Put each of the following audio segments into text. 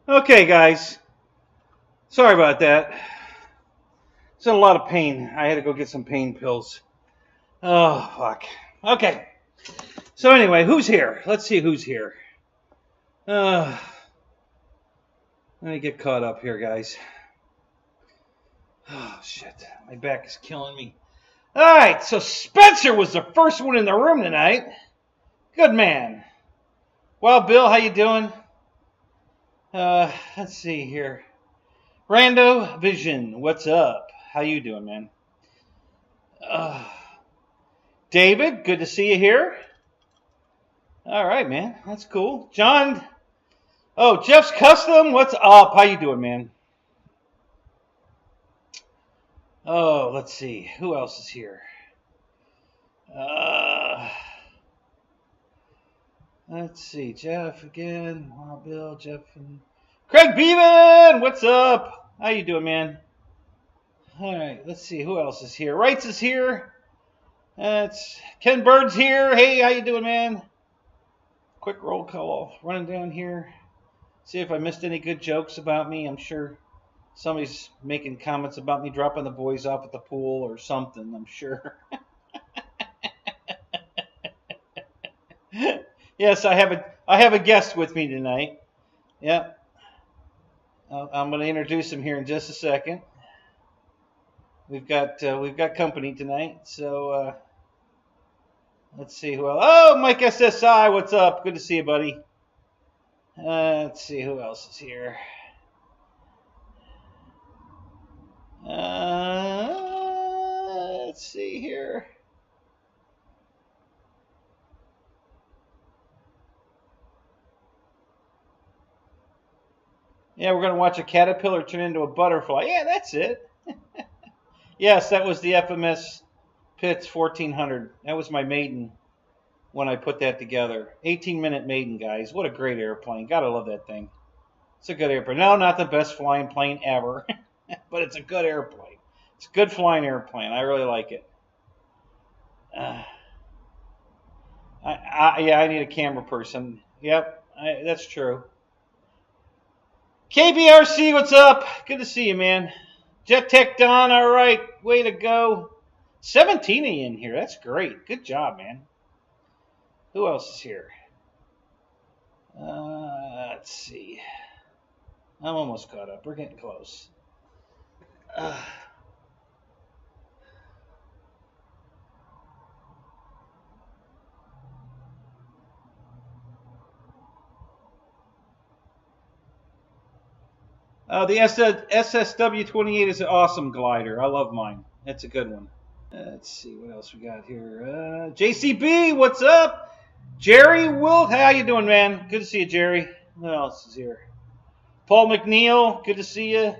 Okay, guys. Sorry about that. It's in a lot of pain. I had to go get some pain pills. Oh, fuck. Okay. So anyway, who's here? Let's see who's here. Let me get caught up here, guys. Oh, shit. My back is killing me. All right, so Spencer was the first one in the room tonight. Good man. Well, Bill, how you doing? Let's see here. Rando Vision, what's up? How you doing, man? David, good to see you here. All right, man. That's cool. John. Oh, Jeff's Custom, what's up? How you doing, man? Oh, let's see. Who else is here? Let's see. Jeff again. Wow, Bill, Jeff, and Craig Beeman. What's up? How you doing, man? All right. Let's see. Who else is here? Wrights is here. That's Ken Bird's here. Hey, how you doing, man? Quick roll call. Running down here. See if I missed any good jokes about me. I'm sure somebody's making comments about me dropping the boys off at the pool or something. I'm sure. Yes, I have a guest with me tonight. Yep. I'm going to introduce him here in just a second. We've got company tonight, so let's see who else. Oh, Mike SSI, what's up? Good to see you, buddy. Let's see who else is here. Let's see here. Yeah, we're going to watch a caterpillar turn into a butterfly. Yeah, that's it. Yes, that was the FMS Pitts 1400. That was my maiden when I put that together. 18-minute maiden, guys. What a great airplane. Gotta love that thing. It's a good airplane. No, not the best flying plane ever, but it's a good airplane. It's a good flying airplane. I really like it. Yeah, I need a camera person. Yep, that's true. KBRC, what's up? Good to see you, man. Jet Tech Don, all right. Way to go. 17 in here. That's great. Good job, man. Who else is here? Let's see. I'm almost caught up. We're getting close. The SSW-28 is an awesome glider. I love mine. It's a good one. Let's see what else we got here. JCB, what's up? Jerry Wilt, how you doing, man? Good to see you, Jerry. Who else is here? Paul McNeil, good to see you.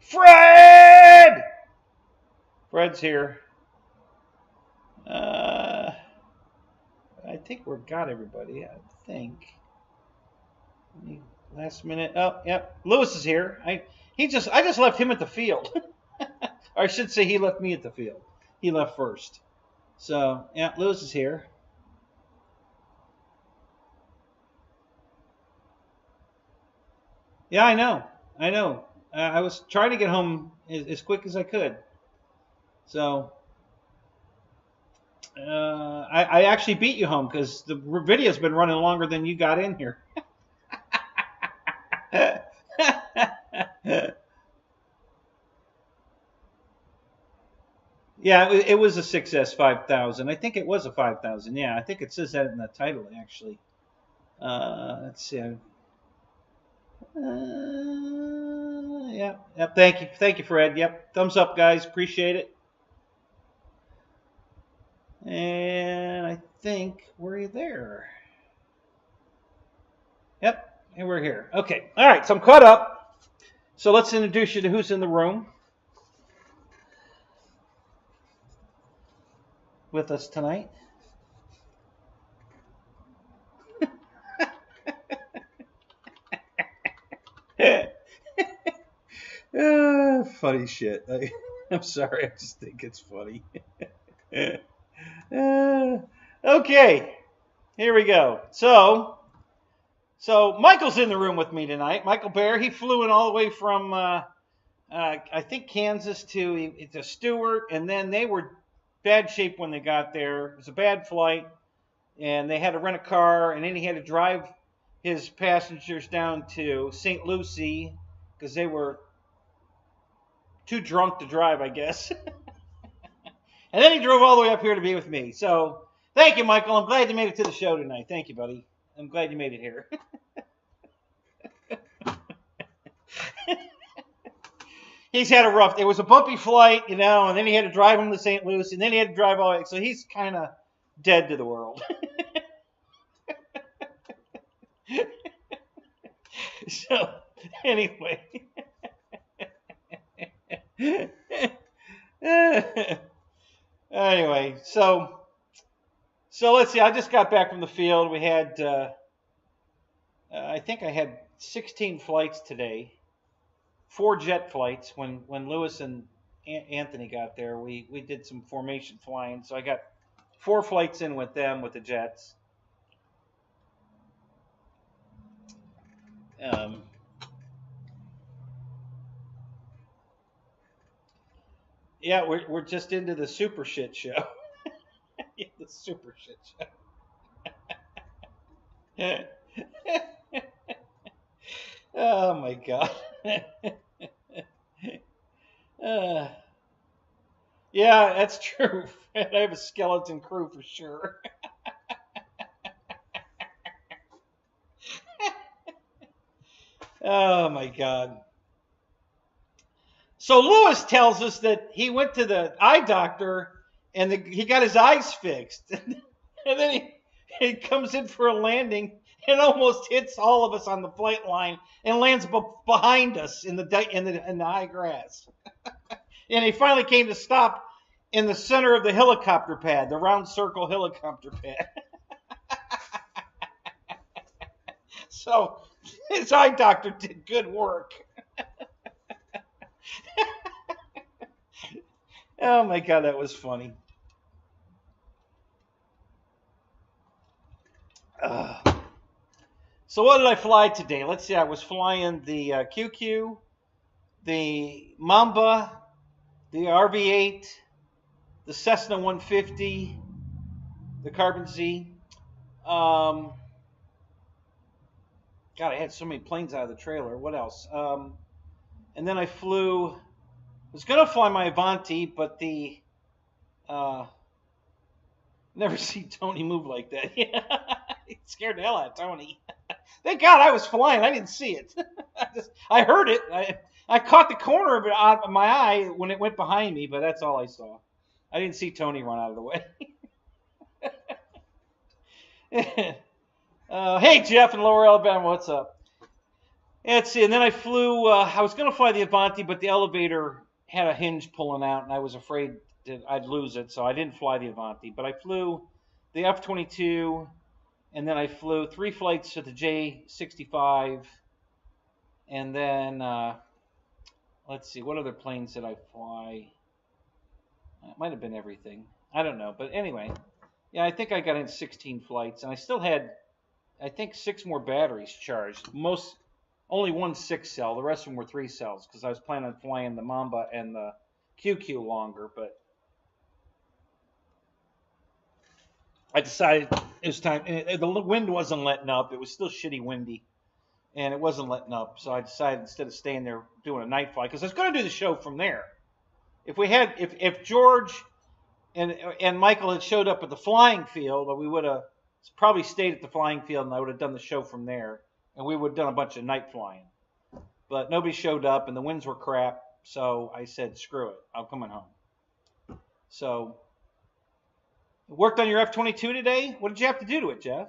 Fred! Fred's here. I think we've got everybody. I think. Last minute. Oh, yep. Lewis is here. I just left him at the field. Or I should say he left me at the field. He left first. So, yeah, Lewis is here. Yeah, I know. I was trying to get home as quick as I could. So, I actually beat you home because the video's been running longer than you got in here. Yeah, it was a 6S 5000. I think it was a 5000. Yeah, I think it says that in the title, actually. Let's see. Yeah. Thank you, Fred. Yep. Thumbs up, guys. Appreciate it. And I think we're there. Yep, and we're here. Okay. All right. So I'm caught up. So let's introduce you to who's in the room with us tonight. Funny shit. I'm sorry. I just think it's funny. Okay. Here we go. So Michael's in the room with me tonight. Michael Bear. He flew in all the way from, I think, Kansas to Stewart. And then they were bad shape when they got there. It was a bad flight. And they had to rent a car. And then he had to drive his passengers down to St. Lucie because they were too drunk to drive, I guess. And then he drove all the way up here to be with me. So thank you, Michael. I'm glad you made it to the show tonight. Thank you, buddy. I'm glad you made it here. He's had a rough. It was a bumpy flight, and then he had to drive him to St. Louis, and then he had to drive all the way. So he's kind of dead to the world. So anyway. Anyway, so let's see. I just got back from the field. We had, I think I had 16 flights today, 4 jet flights. When Lewis and Anthony got there, we did some formation flying. So I got 4 flights in with them with the jets. Yeah, we're just into the super shit show. Yeah, the super shit show. Oh my god. Yeah, that's true. I have a skeleton crew for sure. Oh my god. So Lewis tells us that he went to the eye doctor and he got his eyes fixed. And then he comes in for a landing and almost hits all of us on the flight line and lands behind us in the high grass. And he finally came to stop in the center of the helicopter pad, the round circle helicopter pad. So his eye doctor did good work. Oh my god, that was funny. So what did I fly today? Let's see. I was flying the QQ, the Mamba, the RV-8, the Cessna 150, the Carbon Z. God, I had so many planes out of the trailer. What else? And then I flew. I was gonna fly my Avanti, but the never see Tony move like that. It scared the hell out of Tony. Thank God I was flying. I didn't see it. I heard it. I caught the corner of it out of my eye when it went behind me, but that's all I saw. I didn't see Tony run out of the way. Hey, Jeff in Lower Alabama, what's up? Let's see. And then I flew. I was going to fly the Avanti, but the elevator had a hinge pulling out, and I was afraid that I'd lose it, so I didn't fly the Avanti. But I flew the F-22, and then I flew 3 flights to the J-65, and then let's see, what other planes did I fly? It might have been everything. I don't know, but anyway, yeah, I think I got in 16 flights, and I still had, I think, 6 more batteries charged. Only one 6-cell. The rest of them were 3 cells because I was planning on flying the Mamba and the QQ longer, but I decided it was time. The wind wasn't letting up. It was still shitty windy, and it wasn't letting up. So I decided instead of staying there doing a night flight, because I was going to do the show from there. If George and Michael had showed up at the flying field, we would have probably stayed at the flying field, and I would have done the show from there, and we would have done a bunch of night flying. But nobody showed up, and the winds were crap, so I said, screw it, I'm coming home. So, worked on your F-22 today? What did you have to do to it, Jeff?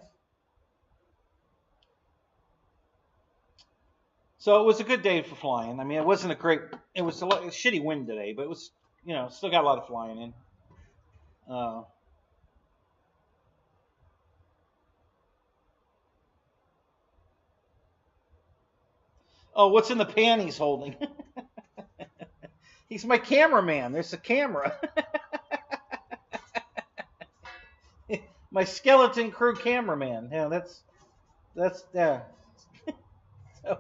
So it was a good day for flying. I mean, it wasn't it was a shitty wind today, but it was, still got a lot of flying in. Oh, what's in the pan he's holding? He's my cameraman. There's a camera. My skeleton crew cameraman. Yeah, that's yeah. So,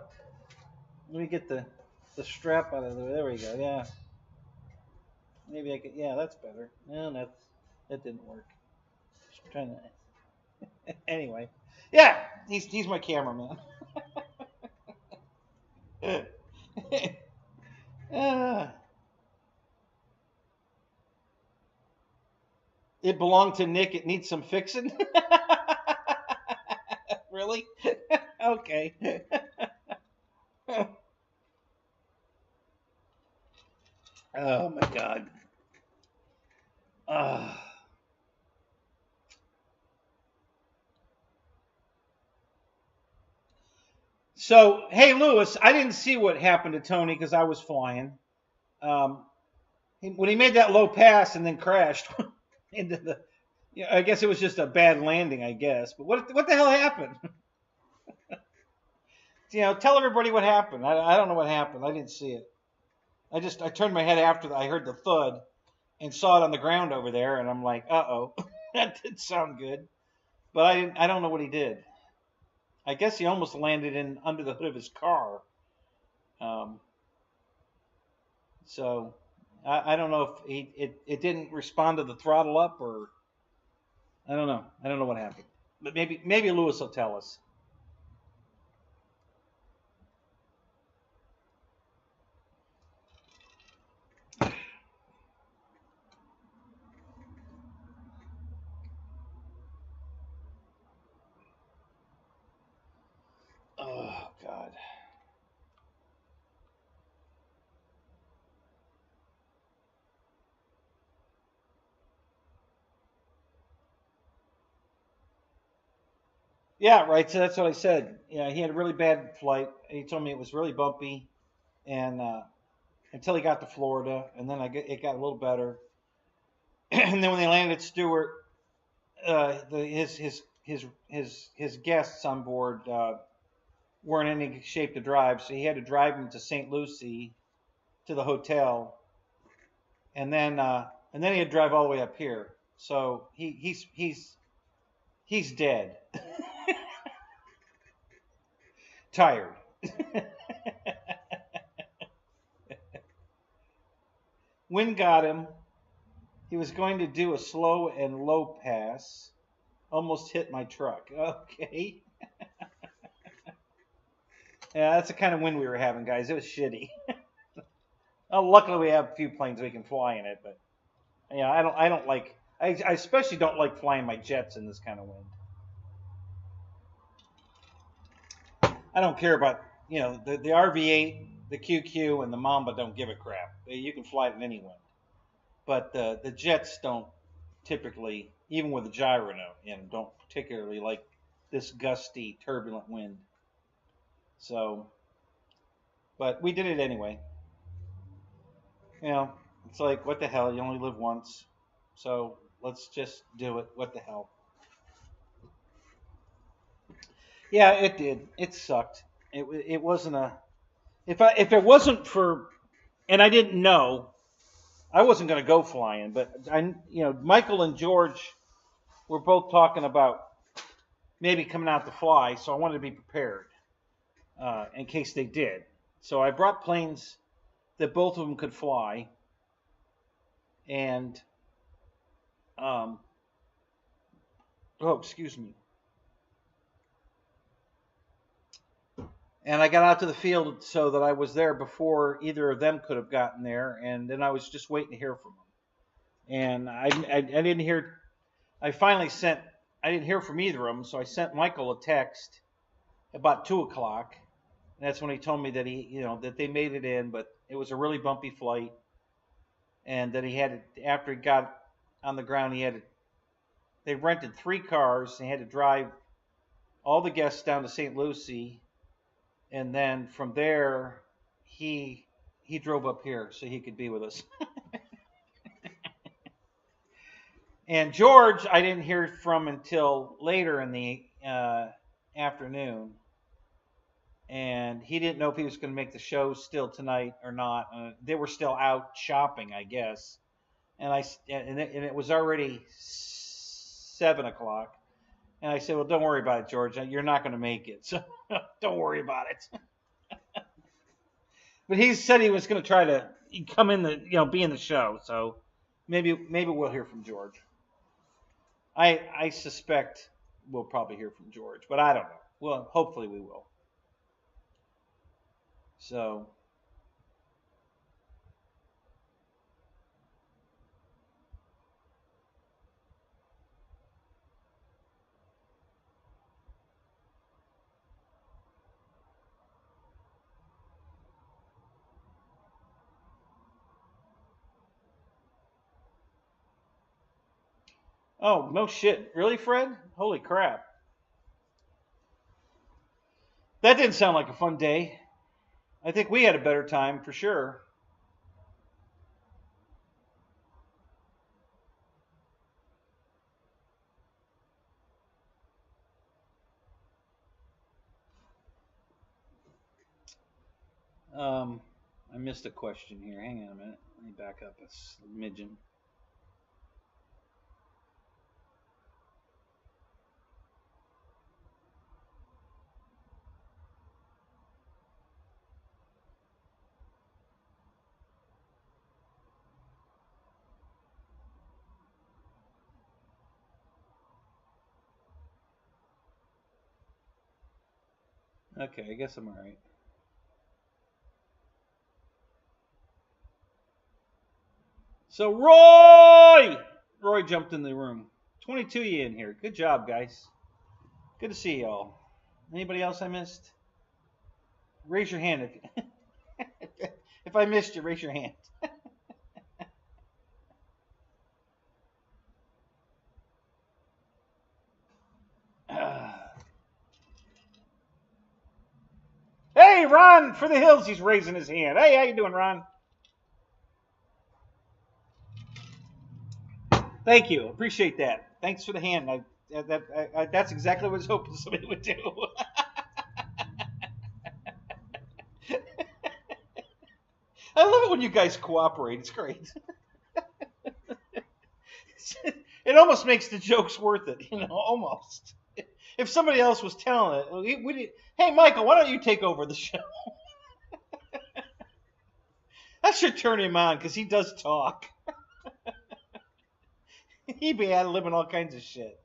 let me get the strap out of there. There we go. Yeah. Maybe I could. Yeah, that's better. No, that didn't work. Just trying to. Anyway, yeah, he's my cameraman. It belonged to Nick. It needs some fixing. Really? Okay. Oh my God. So, hey, Lewis, I didn't see what happened to Tony because I was flying. When he made that low pass and then crashed into the, I guess it was just a bad landing, I guess. But what the hell happened? Tell everybody what happened. I don't know what happened. I didn't see it. I turned my head after I heard the thud and saw it on the ground over there, and I'm like, uh-oh, that didn't sound good. But I don't know what he did. I guess he almost landed under the hood of his car. So I don't know if it didn't respond to the throttle up, or I don't know. I don't know what happened. But maybe Lewis will tell us. Oh, God. Yeah, right. So that's what I said. Yeah, he had a really bad flight. He told me it was really bumpy, and until he got to Florida, and then it got a little better. And then when they landed at Stewart, his guests on board weren't in any shape to drive, so he had to drive him to St. Lucie to the hotel, and then he had to drive all the way up here. So he's dead, tired. Wind got him. He was going to do a slow and low pass. Almost hit my truck. Okay. Yeah, that's the kind of wind we were having, guys. It was shitty. Well, luckily we have a few planes we can fly in it, but yeah, I don't like. I especially don't like flying my jets in this kind of wind. I don't care about the RV8, the QQ, and the Mamba don't give a crap. You can fly it in any wind, but the jets don't typically, even with a gyro don't particularly like this gusty, turbulent wind. So, but we did it anyway. It's like, what the hell? You only live once, so let's just do it. What the hell? Yeah, it did. It sucked. It wasn't a. If it wasn't for, and I didn't know, I wasn't going to go flying. But Michael and George were both talking about maybe coming out to fly, so I wanted to be prepared in case they did. So I brought planes that both of them could fly, and excuse me. And I got out to the field so that I was there before either of them could have gotten there, and then I was just waiting to hear from them. And I didn't hear. I didn't hear from either of them, so I sent Michael a text about 2:00. And that's when he told me that that they made it in, but it was a really bumpy flight, and that he had after he got on the ground, they rented 3 cars. They had to drive all the guests down to St. Lucie. And then from there, he drove up here so he could be with us. And George, I didn't hear from until later in the afternoon. And he didn't know if he was going to make the show still tonight or not. They were still out shopping, I guess. And it was already 7:00. And I said, well, don't worry about it, George. You're not going to make it, so don't worry about it. But he said he was going to try to come in be in the show. So maybe we'll hear from George. I suspect we'll probably hear from George, but I don't know. Well, hopefully we will. So. Oh, no shit. Really, Fred? Holy crap. That didn't sound like a fun day. I think we had a better time for sure. I missed a question here. Hang on a minute. Let me back up a smidgen. Okay, I guess I'm all right. So Roy jumped in the room. 22 you in here. Good job, guys. Good to see y'all. Anybody else I missed? Raise your hand if I missed you. Raise your hand. Hey, Ron for the hills. He's raising his hand. Hey, how you doing, Ron? Thank you. Appreciate that. Thanks for the hand. That's exactly what I was hoping somebody would do. I love it when you guys cooperate. It's great. It almost makes the jokes worth it, almost. If somebody else was telling it, hey, Michael, why don't you take over the show? That should turn him on because he does talk. He'd be ad-libbing all kinds of shit.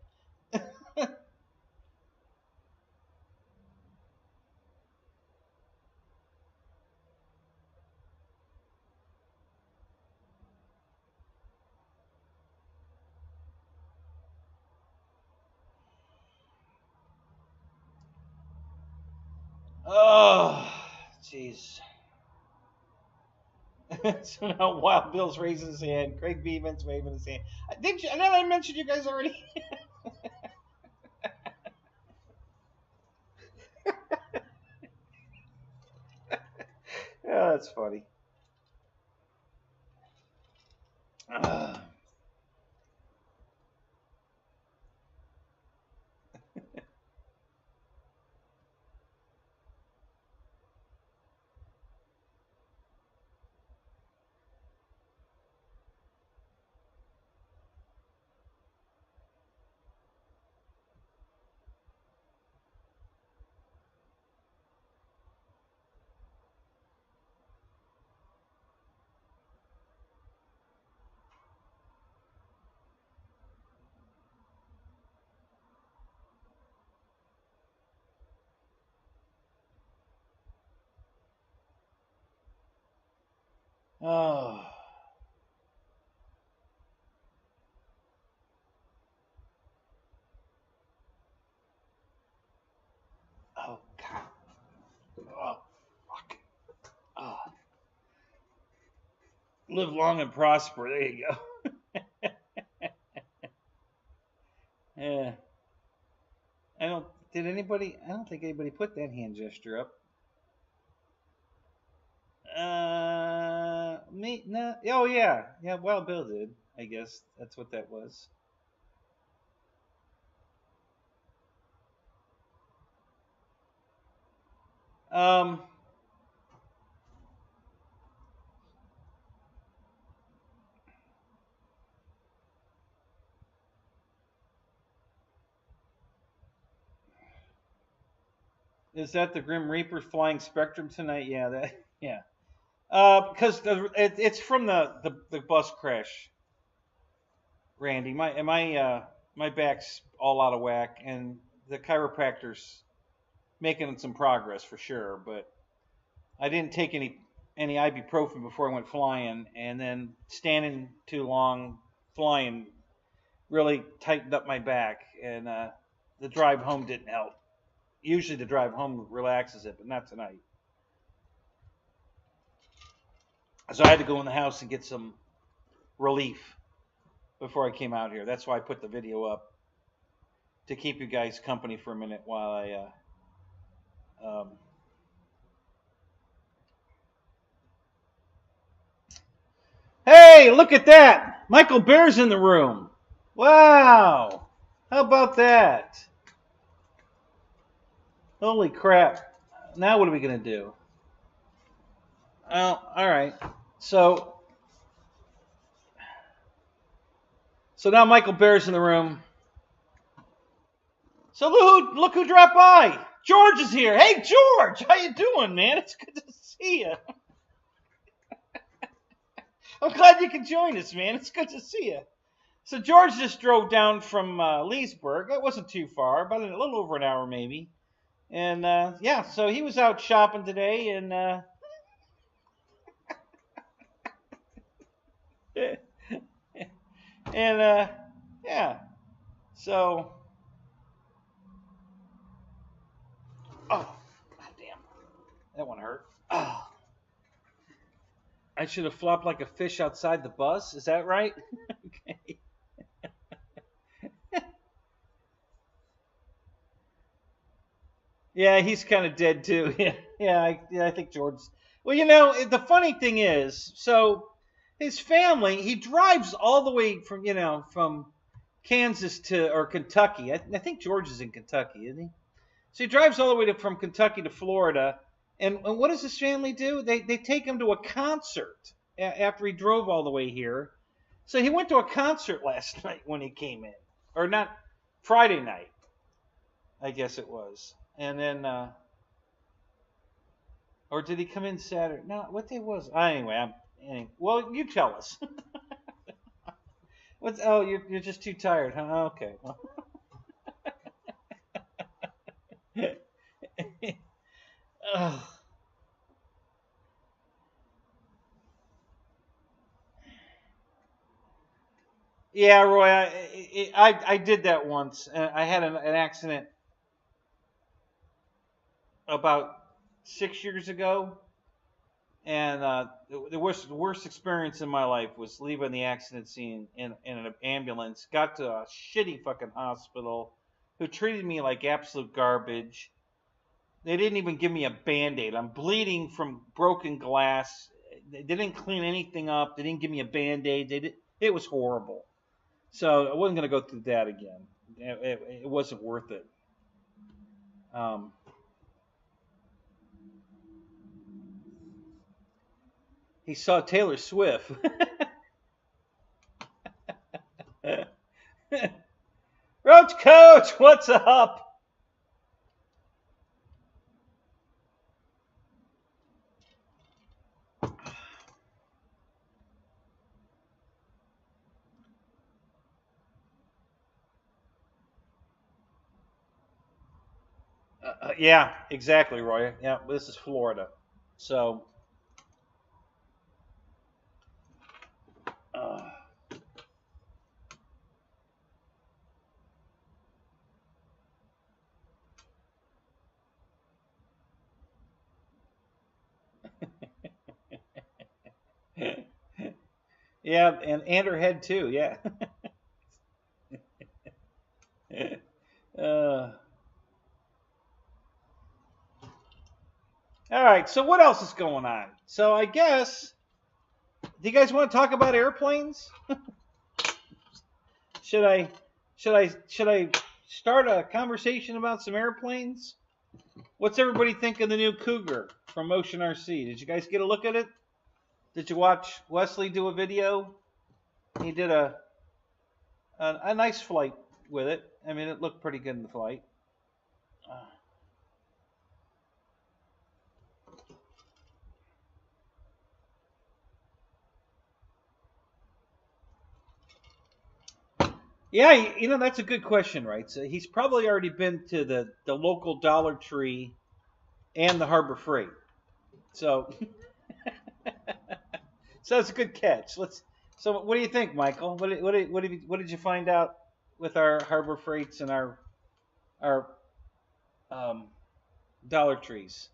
Oh, jeez. So now Wild Bill's raising his hand. Craig Beeman's waving his hand. Did I mention you guys already? Yeah, that's funny. Oh. Oh, God. Oh, fuck. Oh. Live long and prosper. There you go. Yeah. I don't. Did anybody? I don't think anybody put that hand gesture up. Me? No. Oh yeah, yeah. Well, Bill did. I guess that's what that was. Um. Is that the Grim Reaper flying Spectrum tonight? Yeah. That. Yeah. Because it's from the bus crash, Randy. My back's all out of whack, and the chiropractor's making some progress for sure. But I didn't take any ibuprofen before I went flying, and then standing too long flying really tightened up my back, and the drive home didn't help. Usually the drive home relaxes it, but not tonight. So I had to go in the house and get some relief before I came out here. That's why I put the video up to keep you guys company for a minute while I. Hey, look at that! Michael Bear's in the room. Wow! How about that? Holy crap! Now what are we gonna do? Oh, all right. So now Michael Bear's in the room. So look who dropped by. George is here. Hey, George, how you doing, man? It's good to see you. I'm glad you could join us, man. It's good to see you. So George just drove down from Leesburg. It wasn't too far, about a little over an hour maybe. And yeah, so he was out shopping today, and and yeah. So, oh, goddamn, that one hurt. Oh. I should have flopped like a fish outside the bus. Is that right? Okay. Yeah, he's kind of dead too. Yeah, I think George's. Well, the funny thing is, so his family, he drives all the way from Kansas or Kentucky. I think George is in Kentucky, isn't he? So he drives all the way from Kentucky to Florida. And what does his family do? They take him to a concert after he drove all the way here. So he went to a concert last night when he came in. Or not, Friday night, I guess it was. And then, or did he come in Saturday? No, what day was it? Anyway, well, you tell us. You're just too tired, huh? Okay. Well. Yeah, Roy, I did that once. I had an accident about 6 years ago, and the worst experience in my life was leaving the accident scene in an ambulance. Got to a shitty fucking hospital, who treated me like absolute garbage. They didn't even give me a Band-Aid. I'm bleeding from broken glass. They didn't clean anything up. They didn't give me a Band-Aid. It was horrible. So I wasn't going to go through that again. It wasn't worth it. He saw Taylor Swift. Roach Coach, what's up? Yeah, exactly, Roy. Yeah, this is Florida. So, yeah, and her head too. Yeah. All right. So what else is going on? So I guess, do you guys want to talk about airplanes? Should I start a conversation about some airplanes? What's everybody think of the new Cougar from Motion RC? Did you guys get a look at it? Did you watch Wesley do a video? He did a nice flight with it. I mean, it looked pretty good in the flight. Yeah, you know, that's a good question, right? So he's probably already been to the local Dollar Tree and the Harbor Freight. So, so that's a good catch. So, what do you think, Michael? What did you find out with our Harbor Freights and our Dollar Trees?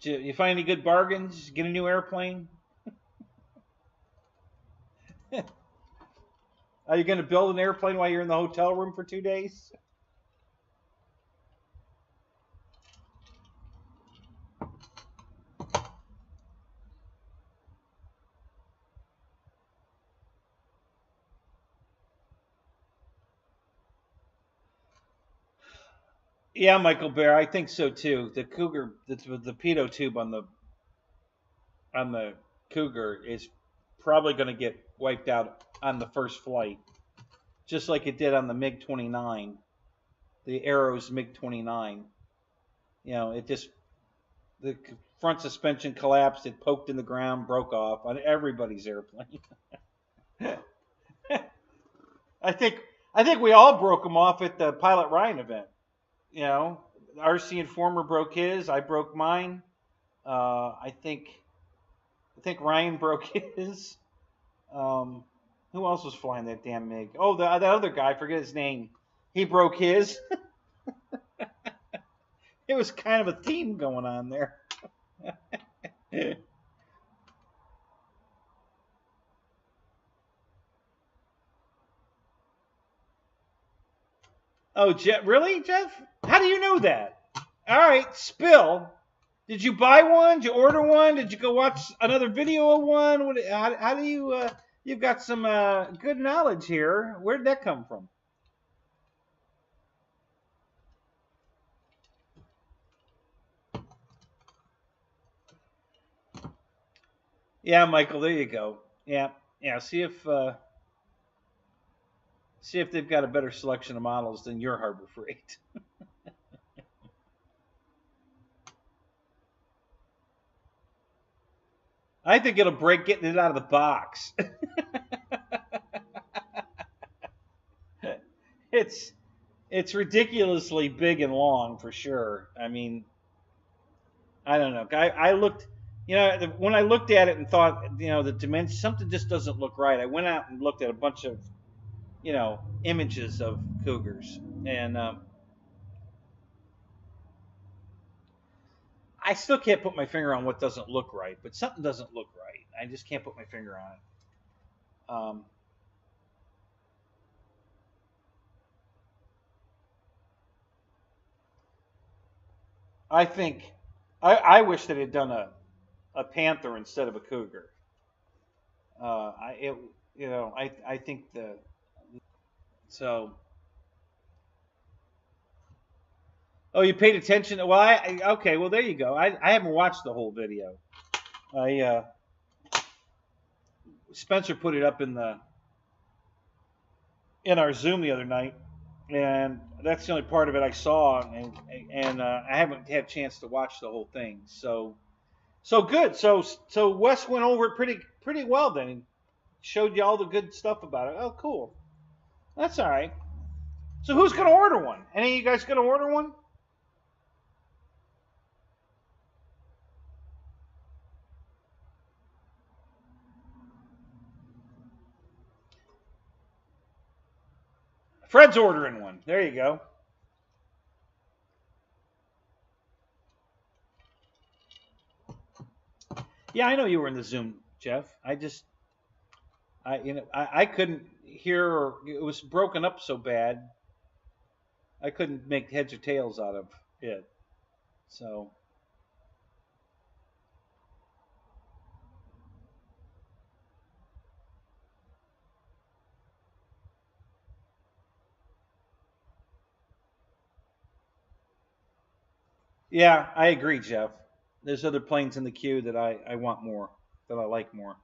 Did you find any good bargains? Get a new airplane? Are you going to build an airplane while you're in the hotel room for 2 days? Yeah, Michael Bear, I think so too. The Cougar, the pitot tube on the Cougar is probably going to get wiped out on the first flight, just like it did on the MiG-29, the Arrows MiG-29. You know, the front suspension collapsed, it poked in the ground, broke off on everybody's airplane. I think we all broke them off at the Pilot Ryan event. You know, RC Informer broke his. I broke mine. I think Ryan broke his. Who else was flying that damn MiG? Oh, that other guy. I forget his name. He broke his. It was kind of a theme going on there. Oh, Jeff, really, Jeff? How do you know that? All right, spill. Did you buy one? Did you order one? Did you go watch another video of one? How do you? You've got some good knowledge here. Where did that come from? Yeah, Michael. There you go. Yeah. See if they've got a better selection of models than your Harbor Freight. I think it'll break getting it out of the box. It's ridiculously big and long for sure. I mean, I don't know. I looked, when I looked at it and thought, the dimension, something just doesn't look right. I went out and looked at a bunch of, images of Cougars, and I still can't put my finger on what doesn't look right, but something doesn't look right. I just can't put my finger on it. I think I wish that had done a panther instead of a cougar. I think so. Oh, you paid attention? Well, okay. Well, there you go. I haven't watched the whole video. Spencer put it up in our Zoom the other night, and that's the only part of it I saw, and I haven't had a chance to watch the whole thing. So good. So Wes went over it pretty well then, and showed you all the good stuff about it. Oh, cool. That's all right. So who's gonna order one? Any of you guys gonna order one? Fred's ordering one. There you go. Yeah, I know you were in the Zoom, Jeff. I couldn't hear, or it was broken up so bad. I couldn't make heads or tails out of it. So. Yeah, I agree, Jeff. There's other planes in the queue that I want more, that I like more.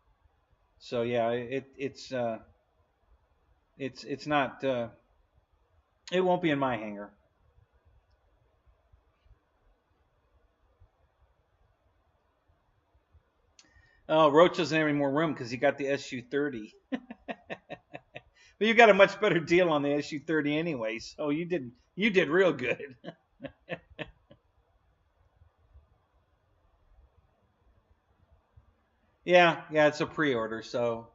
So yeah, it's not. It won't be in my hangar. Oh, Roach doesn't have any more room because he got the SU-30. But you got a much better deal on the SU-30 anyway, so you did real good. Yeah, it's a pre-order, so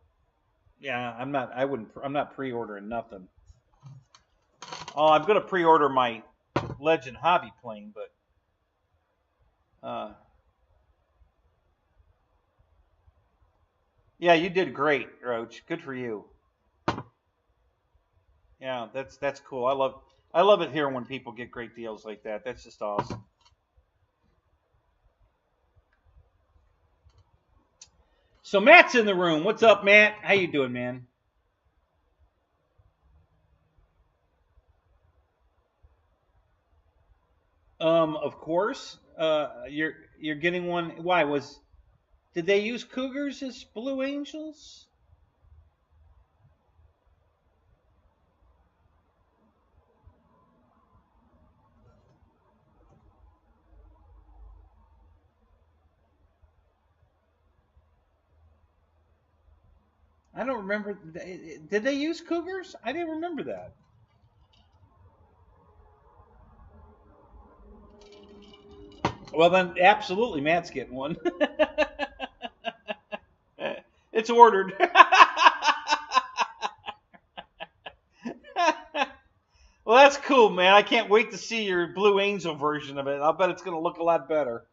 yeah, I'm not pre-ordering nothing. Oh, I'm gonna pre-order my Legend hobby plane, but yeah, you did great, Roach. Good for you. Yeah, that's cool. I love it here when people get great deals like that. That's just awesome. So Matt's in the room. What's up, Matt? How you doing, man? Of course. You're getting one. Why did they use Cougars as Blue Angels? I don't remember. Did they use Cougars? I didn't remember that. Well, then absolutely, Matt's getting one. It's ordered. Well, that's cool, man. I can't wait to see your Blue Angel version of it. I'll bet it's going to look a lot better.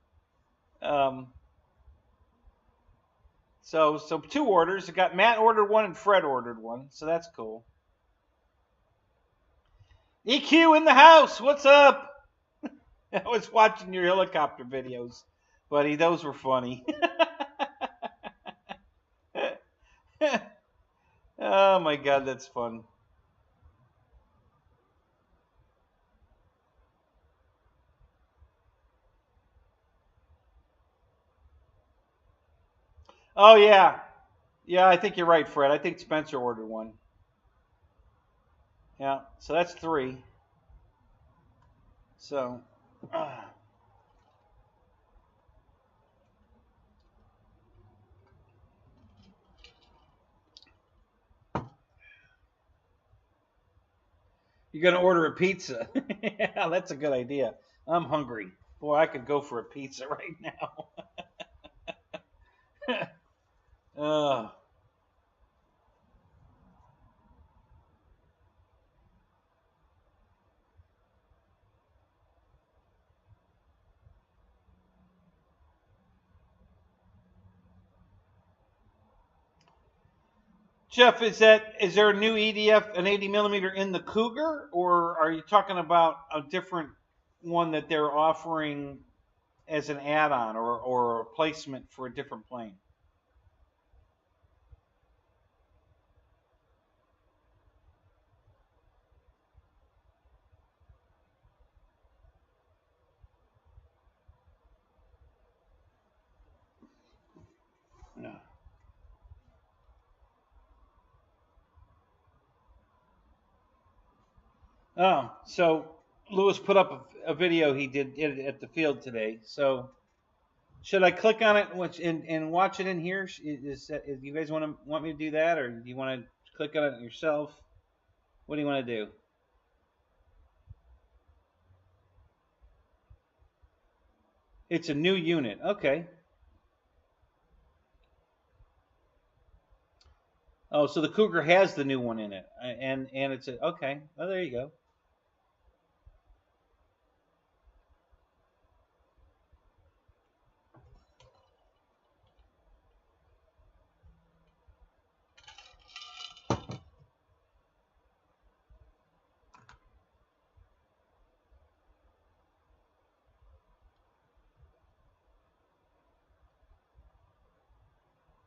So 2 orders. I got Matt ordered one and Fred ordered one, so that's cool. EQ in the house. What's up? I was watching your helicopter videos, buddy. Those were funny. Oh my God, that's fun. Oh yeah, I think you're right, Fred. I think Spencer ordered one. Yeah, so that's 3. So. You're gonna order a pizza. Yeah, that's a good idea. I'm hungry. Boy, I could go for a pizza right now. Jeff, is there a new EDF, an 80 millimeter in the Cougar, or are you talking about a different one that they're offering as an add-on or a replacement for a different plane? No. Oh, so Lewis put up a video he did at the field today. So should I click on it and watch it in here? Do you guys want me to do that, or do you want to click on it yourself? What do you want to do? It's a new unit. Okay. Oh, so the Cougar has the new one in it, and it's okay. Oh, there you go.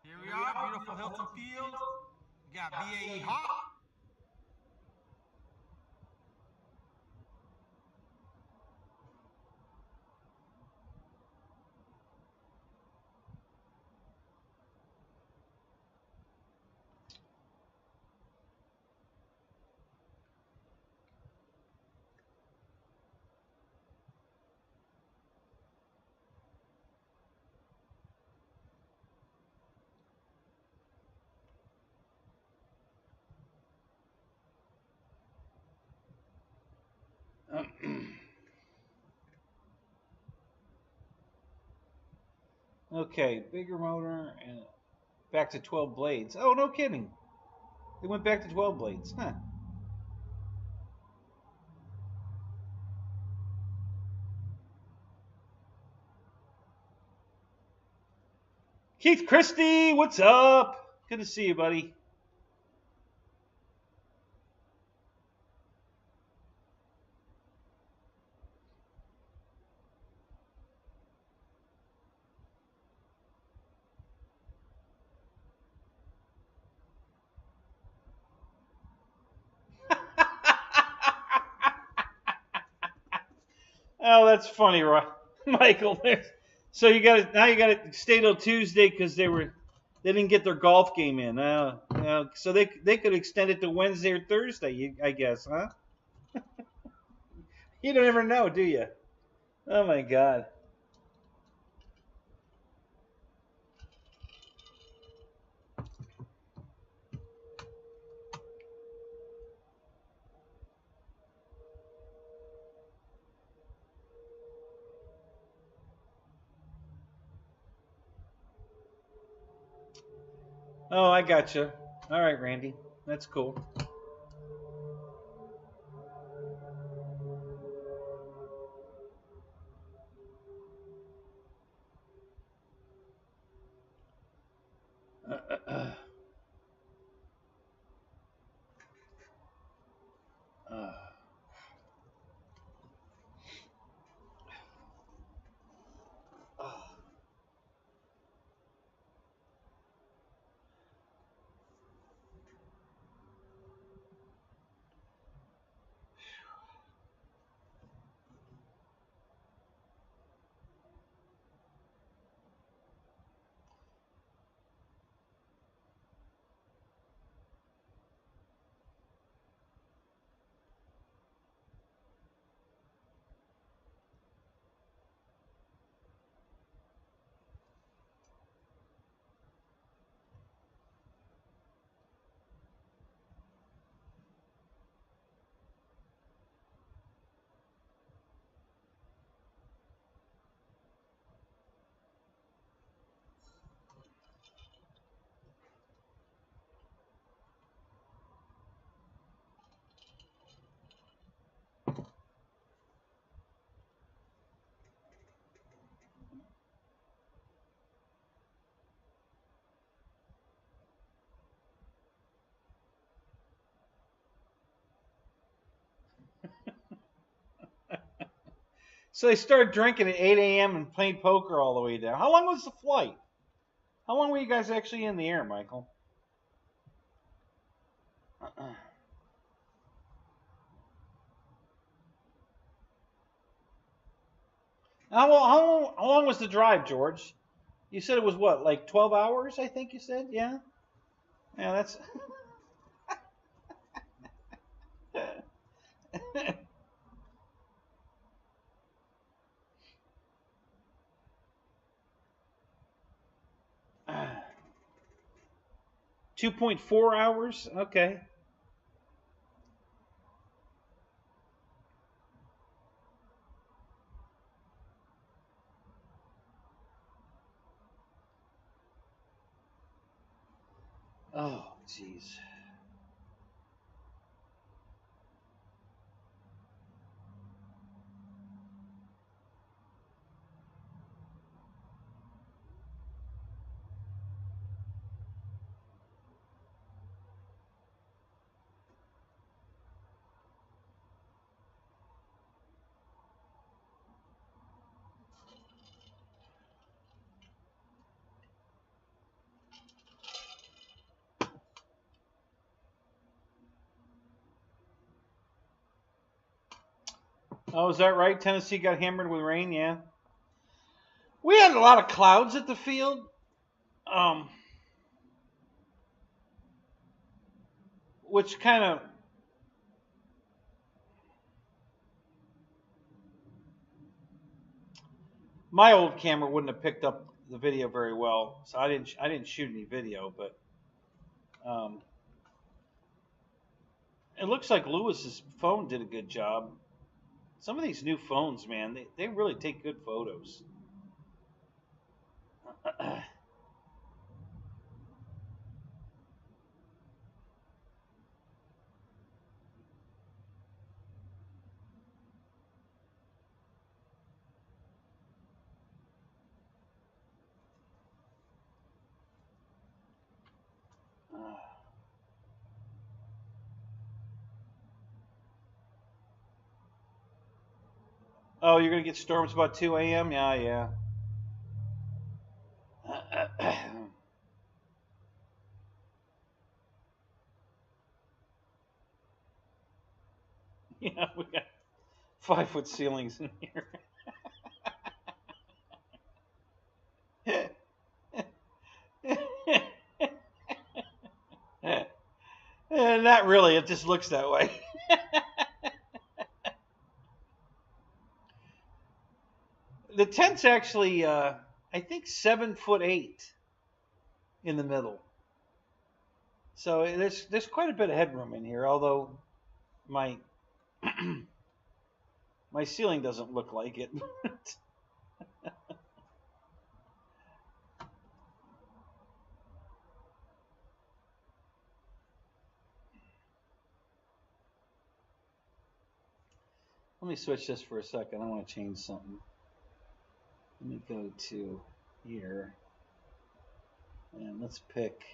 Here we are, beautiful Hilton Field. We got BAE Hawk. Okay, bigger motor and back to 12 blades. Oh, no kidding. They went back to 12 blades. Huh. Keith Christie, what's up? Good to see you, buddy. Oh, that's funny, Michael. So you got to stay till Tuesday because they didn't get their golf game in. So they could extend it to Wednesday or Thursday, I guess, huh? You don't ever know, do you? Oh my God. Oh, I gotcha. All right, Randy, that's cool. So they started drinking at 8 a.m. and playing poker all the way down. How long was the flight? How long were you guys actually in the air, Michael? How long was the drive, George? You said it was what, like 12 hours, I think you said? Yeah? Yeah, that's... 2.4 hours? Okay. Oh, jeez. Oh, is that right? Tennessee got hammered with rain, yeah. We had a lot of clouds at the field. Which kind of... My old camera wouldn't have picked up the video very well, so I didn't shoot any video, but it looks like Lewis's phone did a good job. Some of these new phones, man, they really take good photos. Oh, you're gonna get storms about 2 a.m. Yeah, yeah. Yeah, we got 5-foot ceilings in here. Not really. It just looks that way. The tent's actually, I think, 7'8" in the middle. So there's quite a bit of headroom in here. Although my my ceiling doesn't look like it. Let me switch this for a second. I want to change something. Let me go to here. And let's pick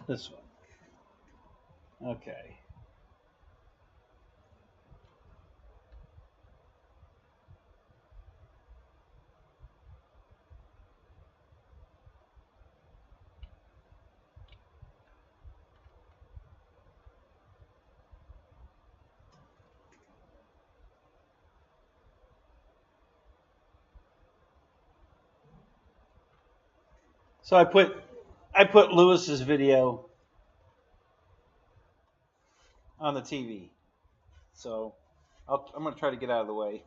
this one. Okay. So I put Lewis's video on the TV. So I'm going to try to get out of the way.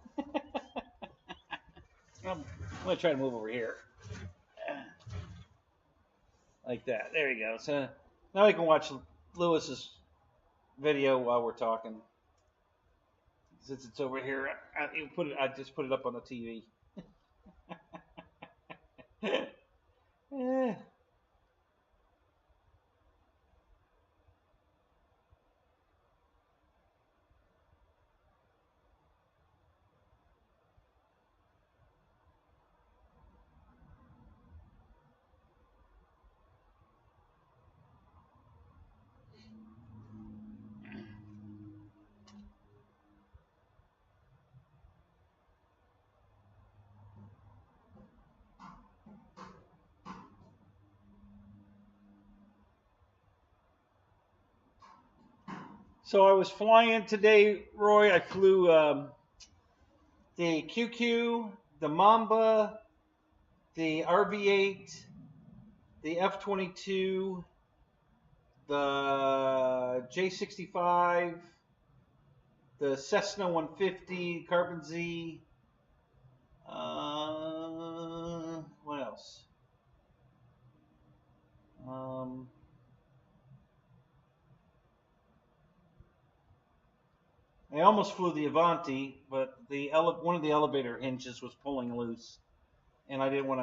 I'm going to try to move over here. Like that. There you go. So now we can watch Lewis's video while we're talking. Since it's over here, I just put it up on the TV. So I was flying today, Roy. I flew the QQ, the Mamba, the RV-8, the F-22, the J-65, the Cessna 150, Carbon Z. What else? I almost flew the Avanti, but one of the elevator hinges was pulling loose, and I didn't want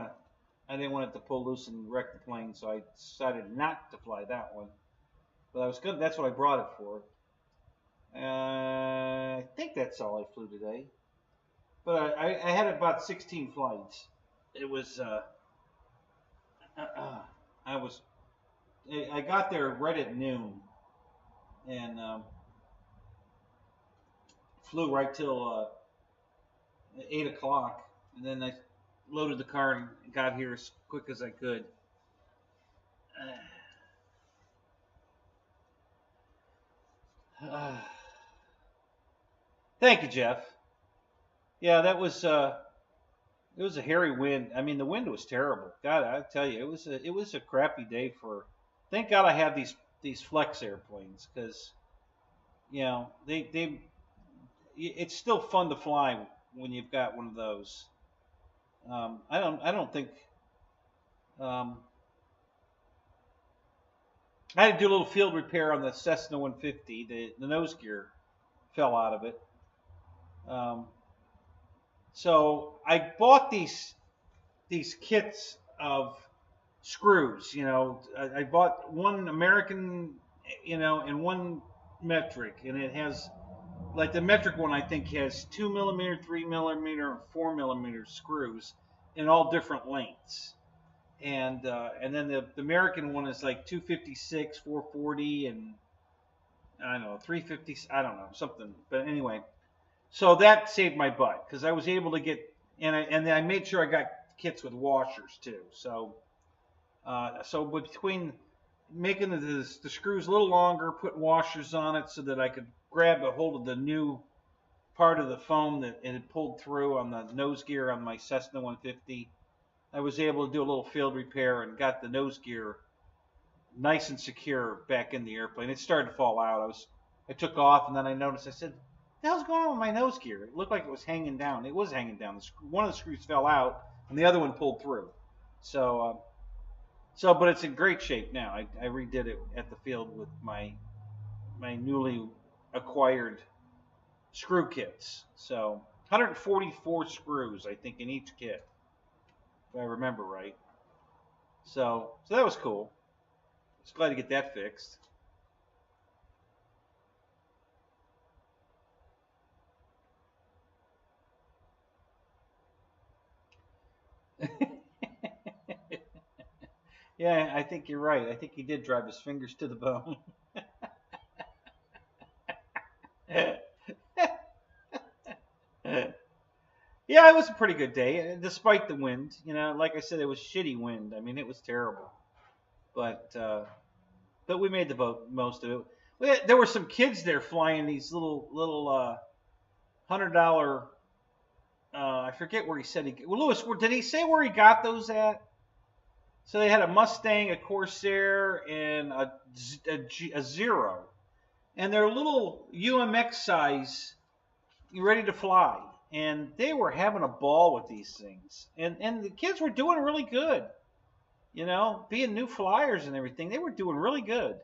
it to pull loose and wreck the plane, so I decided not to fly that one. But I was good. That's what I brought it for. I think that's all I flew today. But I had about 16 flights. It was I got there right at noon, and flew right till 8 o'clock, and then I loaded the car and got here as quick as I could. Thank you, Jeff. Yeah, that was it was a hairy wind. I mean, the wind was terrible. God, I tell you, it was a crappy day for. Thank God I have these flex airplanes, because you know it's still fun to fly when you've got one of those. I don't think. I had to do a little field repair on the Cessna 150. The nose gear fell out of it. So I bought these kits of screws. You know, I bought one American, and one metric, and it has, like, the metric one I think has 2mm, 3mm, and 4mm screws in all different lengths. And then the American one is like 256, 440, and I don't know, 350. I don't know, something. But anyway, so that saved my butt, because I was able to get, and then I made sure I got kits with washers too. So between making the screws a little longer, putting washers on it so that I could grab a hold of the new part of the foam that it had pulled through on the nose gear on my Cessna 150. I was able to do a little field repair and got the nose gear nice and secure back in the airplane. It started to fall out. I took off, and then I noticed. I said, "What the hell's going on with my nose gear?" It looked like it was hanging down. It was hanging down. One of the screws fell out, and the other one pulled through. So, but it's in great shape now. I redid it at the field with my newly acquired screw kits. So 144 screws, I think, in each kit, if I remember right. So that was cool. Just glad to get that fixed. Yeah, I think you're right. I think he did drive his fingers to the bone. Yeah, it was a pretty good day, despite the wind. Like I said, it was shitty wind. I mean, it was terrible. But we made the most of it. There were some kids there flying these little $100. I forget where he said Well, Lewis, did he say where he got those at? So they had a Mustang, a Corsair, and a Zero, and they're little UMX size, ready to fly. And they were having a ball with these things, and the kids were doing really good. Being new flyers and everything, they were doing really good.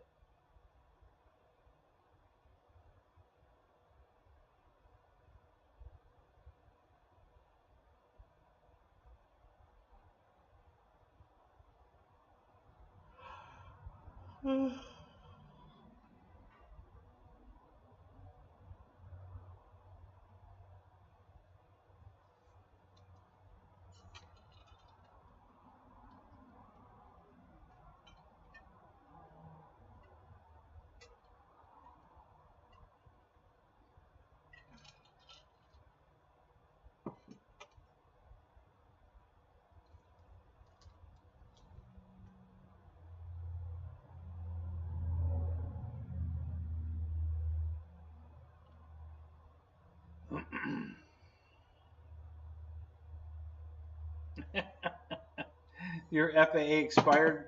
Your FAA expired,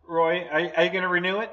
Roy. Are you going to renew it?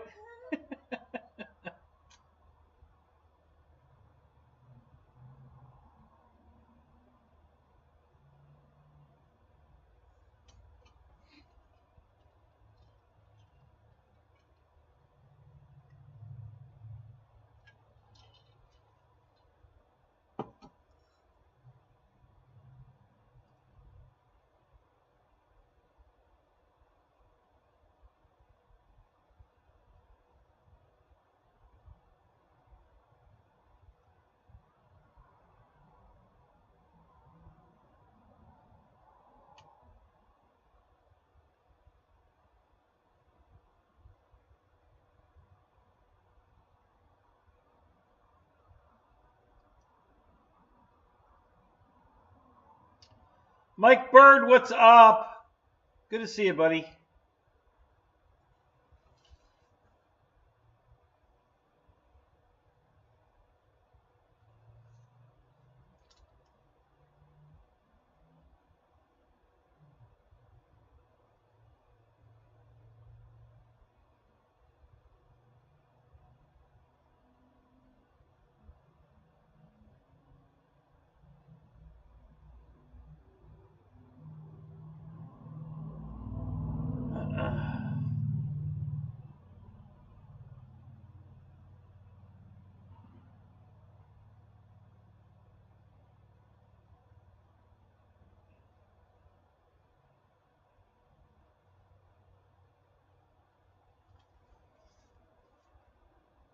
Mike Bird, what's up? Good to see you, buddy.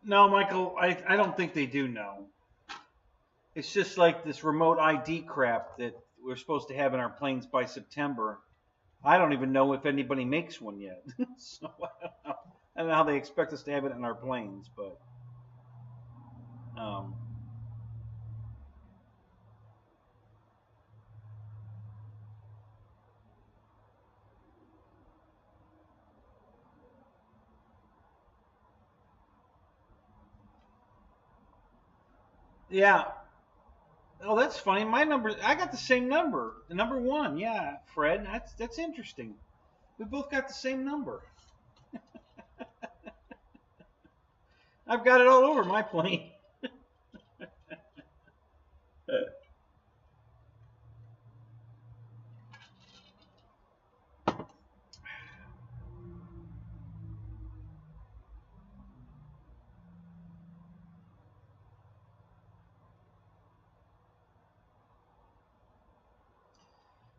No, Michael, I don't think they do know. It's just like this remote ID crap that we're supposed to have in our planes by September. I don't even know if anybody makes one yet. So I don't know how they expect us to have it in our planes, but yeah. Oh, that's funny. My number, I got the same number. The number 1, yeah, Fred. That's interesting. We both got the same number. I've got it all over my plane.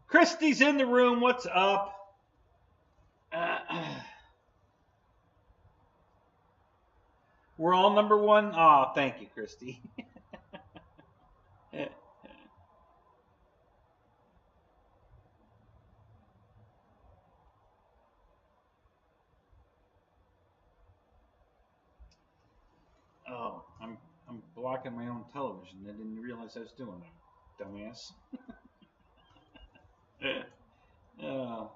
Christy's in the room. What's up? We're all number 1. Oh, thank you, Christy. Oh, I'm blocking my own television. I didn't realize I was doing that, dumbass. Oh.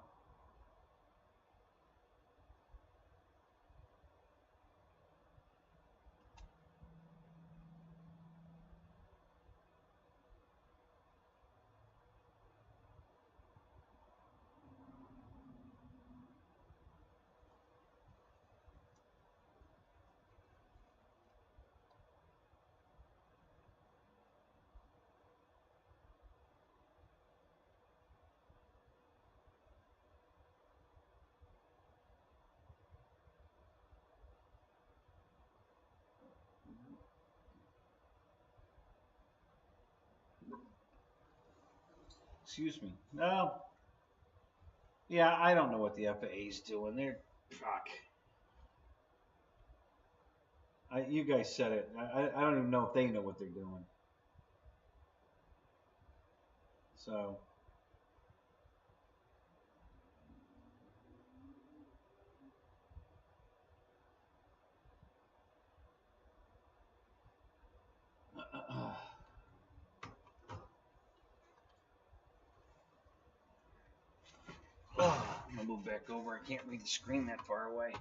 Excuse me. No. Yeah, I don't know what the FAA's doing. They're fuck. You guys said it. I don't even know if they know what they're doing. So. I'm gonna move back over. I can't read the screen that far away.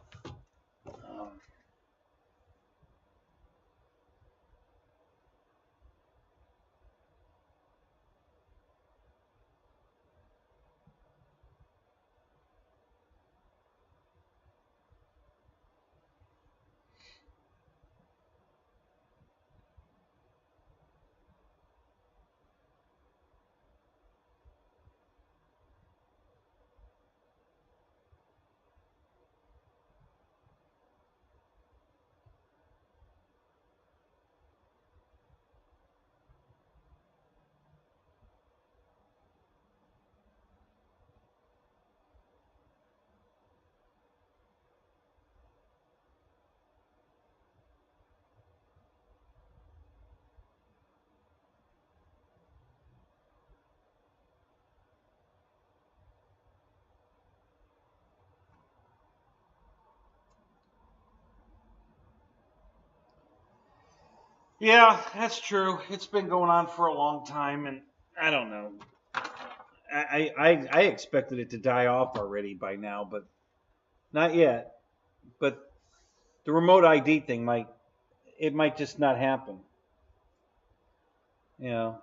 Yeah, that's true. It's been going on for a long time, and I don't know. I expected it to die off already by now, but not yet. But the remote ID thing might just not happen. You know,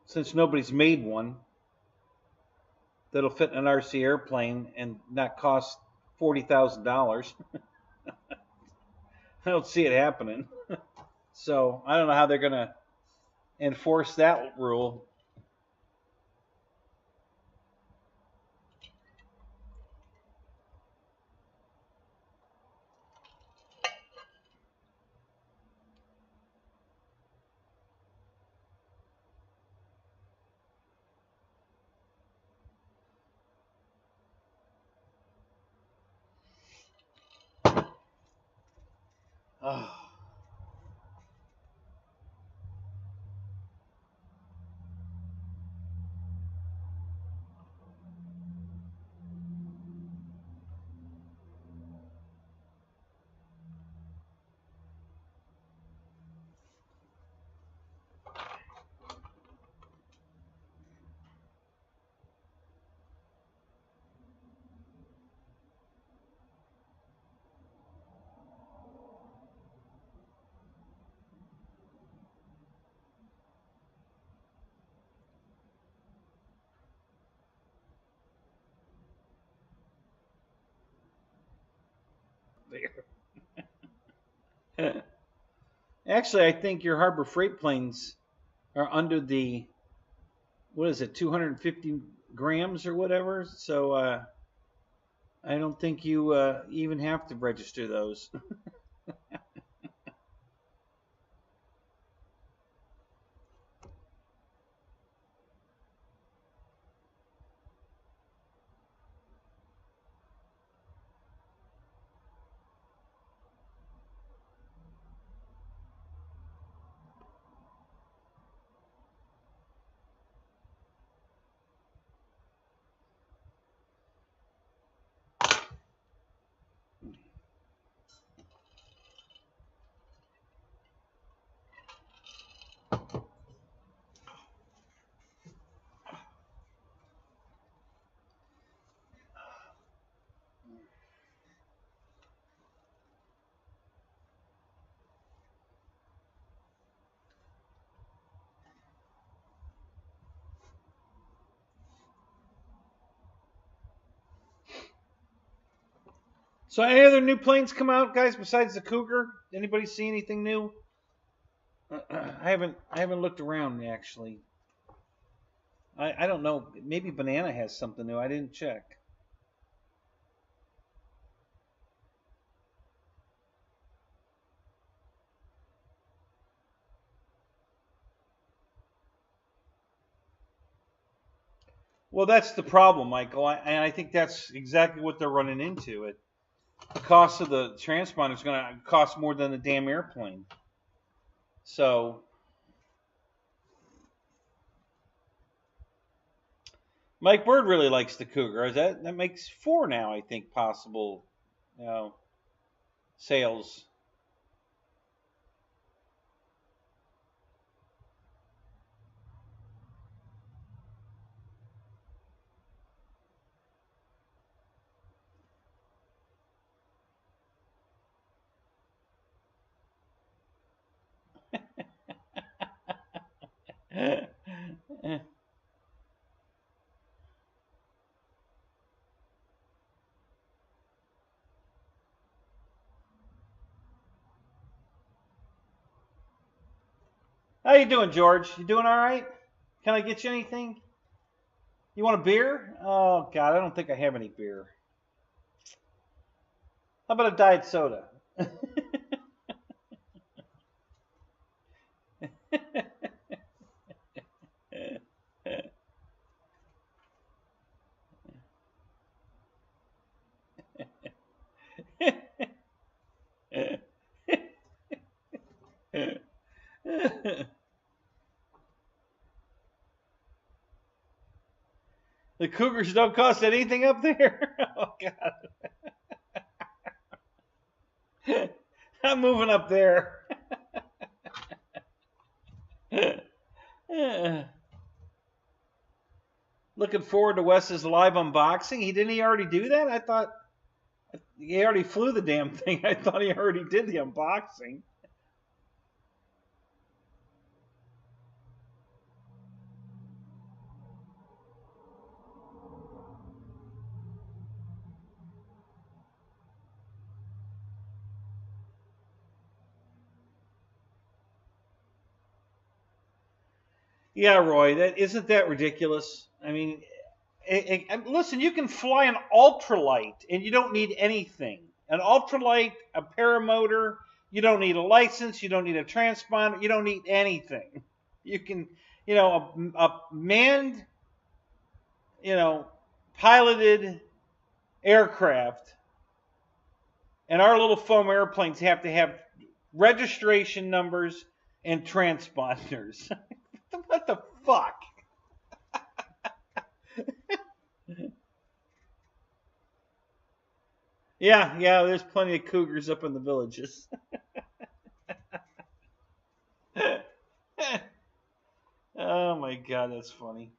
since nobody's made one that'll fit in an RC airplane and not cost $40,000. I don't see it happening. So I don't know how they're gonna enforce that rule. Oh. Actually, I think your Harbor Freight planes are under the, what is it, 250 grams or whatever. So I don't think you even have to register those. So any other new planes come out, guys, besides the Cougar? Anybody see anything new? I haven't looked around actually. I don't know. Maybe Banana has something new. I didn't check. Well, that's the problem, Michael, and I think that's exactly what they're running into. The cost of the transponder is going to cost more than the damn airplane. So Mike Bird really likes the Cougar. That makes 4 now, I think, possible, you know, sales. How you doing, George? You doing all right? Can I get you anything? You want a beer? Oh God, I don't think I have any beer. How about a diet soda? The Cougars don't cost anything up there. Oh God. moving up there. Looking forward to Wes's live unboxing. Didn't he already do that? I thought he already flew the damn thing. I thought he already did the unboxing. Yeah, Roy, isn't that ridiculous? I mean, listen, you can fly an ultralight and you don't need anything. An ultralight, a paramotor, you don't need a license, you don't need a transponder, you don't need anything. You can, a manned, piloted aircraft, and our little foam airplanes have to have registration numbers and transponders. What the fuck? Yeah, there's plenty of cougars up in the villages. Oh my God, that's funny.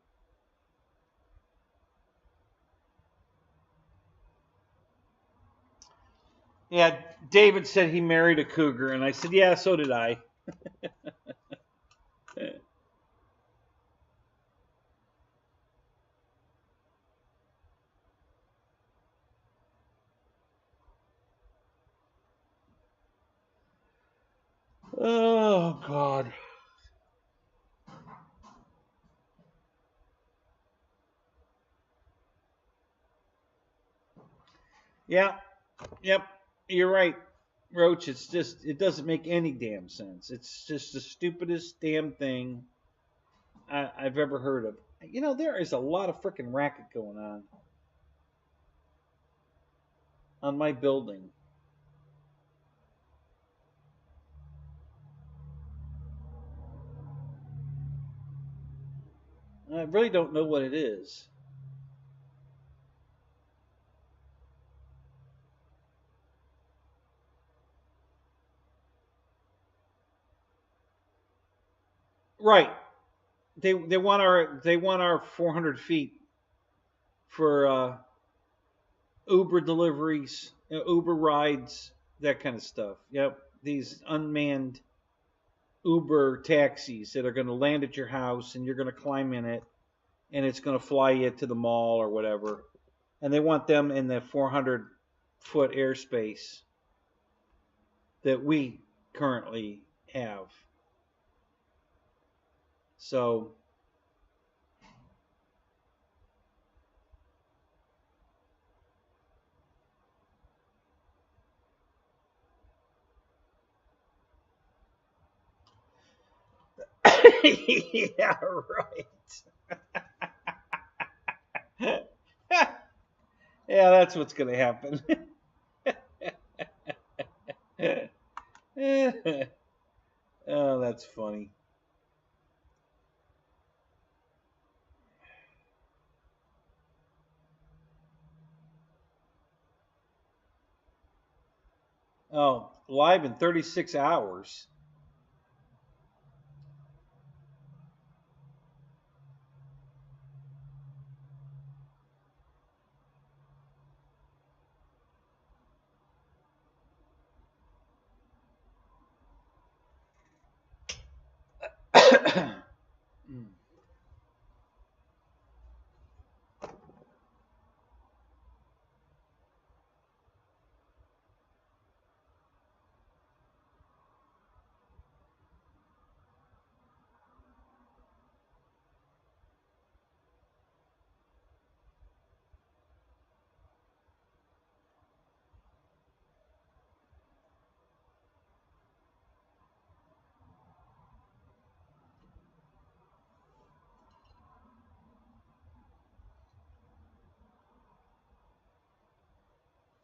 Yeah, David said he married a cougar, and I said, yeah, so did I. Oh, God. Yeah, yep, you're right, Roach. It's just, it doesn't make any damn sense. It's just the stupidest damn thing I've ever heard of. There is a lot of freaking racket going on my building. I really don't know what it is. Right. They want our 400 feet for Uber deliveries, Uber rides, that kind of stuff. Yep. These unmanned Uber taxis that are going to land at your house and you're going to climb in it and it's going to fly you to the mall or whatever. And they want them in the 400-foot airspace that we currently have. So yeah, right. Yeah, that's what's going to happen. Oh, that's funny. Oh, live in 36 hours.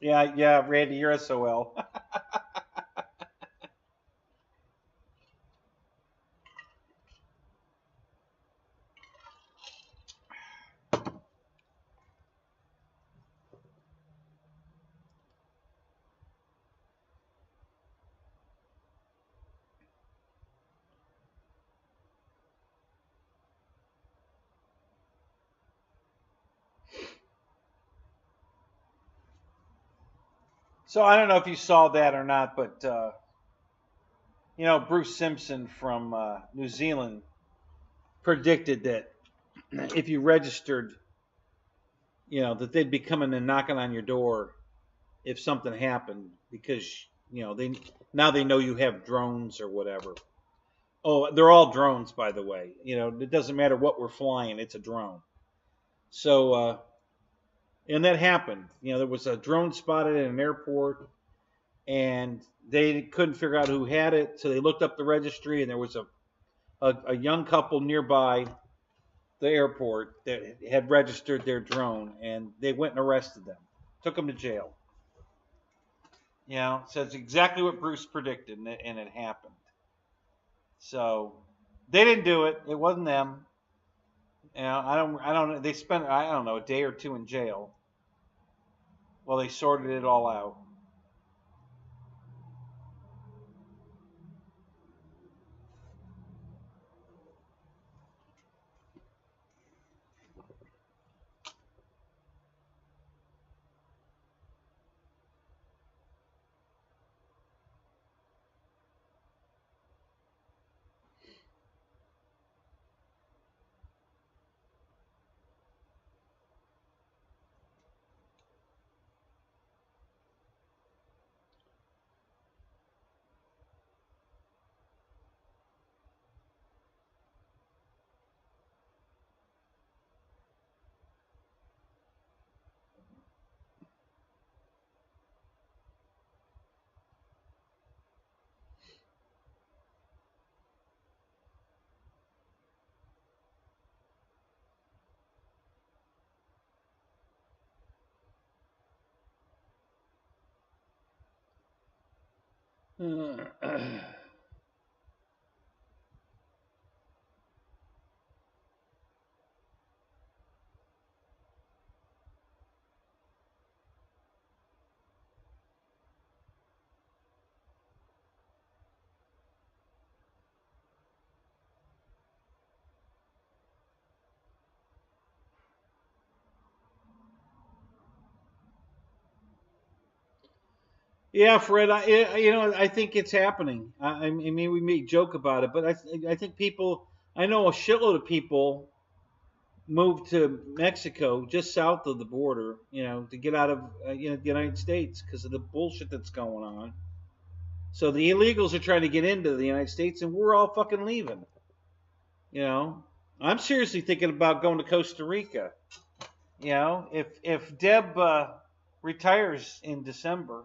Yeah, Randy, you're SOL. So I don't know if you saw that or not, but you know, Bruce Simpson from New Zealand predicted that if you registered, you know, that they'd be coming and knocking on your door if something happened because you know they know you have drones or whatever. Oh, they're all drones, by the way. You know, it doesn't matter what we're flying; it's a drone. So, and that happened. You know, there was a drone spotted at an airport, and they couldn't figure out who had it, so they looked up the registry, and there was a young couple nearby the airport that had registered their drone, and they went and arrested them, took them to jail. You know, so it's exactly what Bruce predicted, and it happened. So they didn't do it. It wasn't them. You know, I don't. They spent, I don't know, a day or two in jail while they sorted it all out. Yeah, Fred. You know, I think it's happening. I mean, we may joke about it, but I think people. I know a shitload of people moved to Mexico, just south of the border. You know, to get out of you know the United States because of the bullshit that's going on. So the illegals are trying to get into the United States, and we're all fucking leaving. You know, I'm seriously thinking about going to Costa Rica. You know, if Deb retires in December,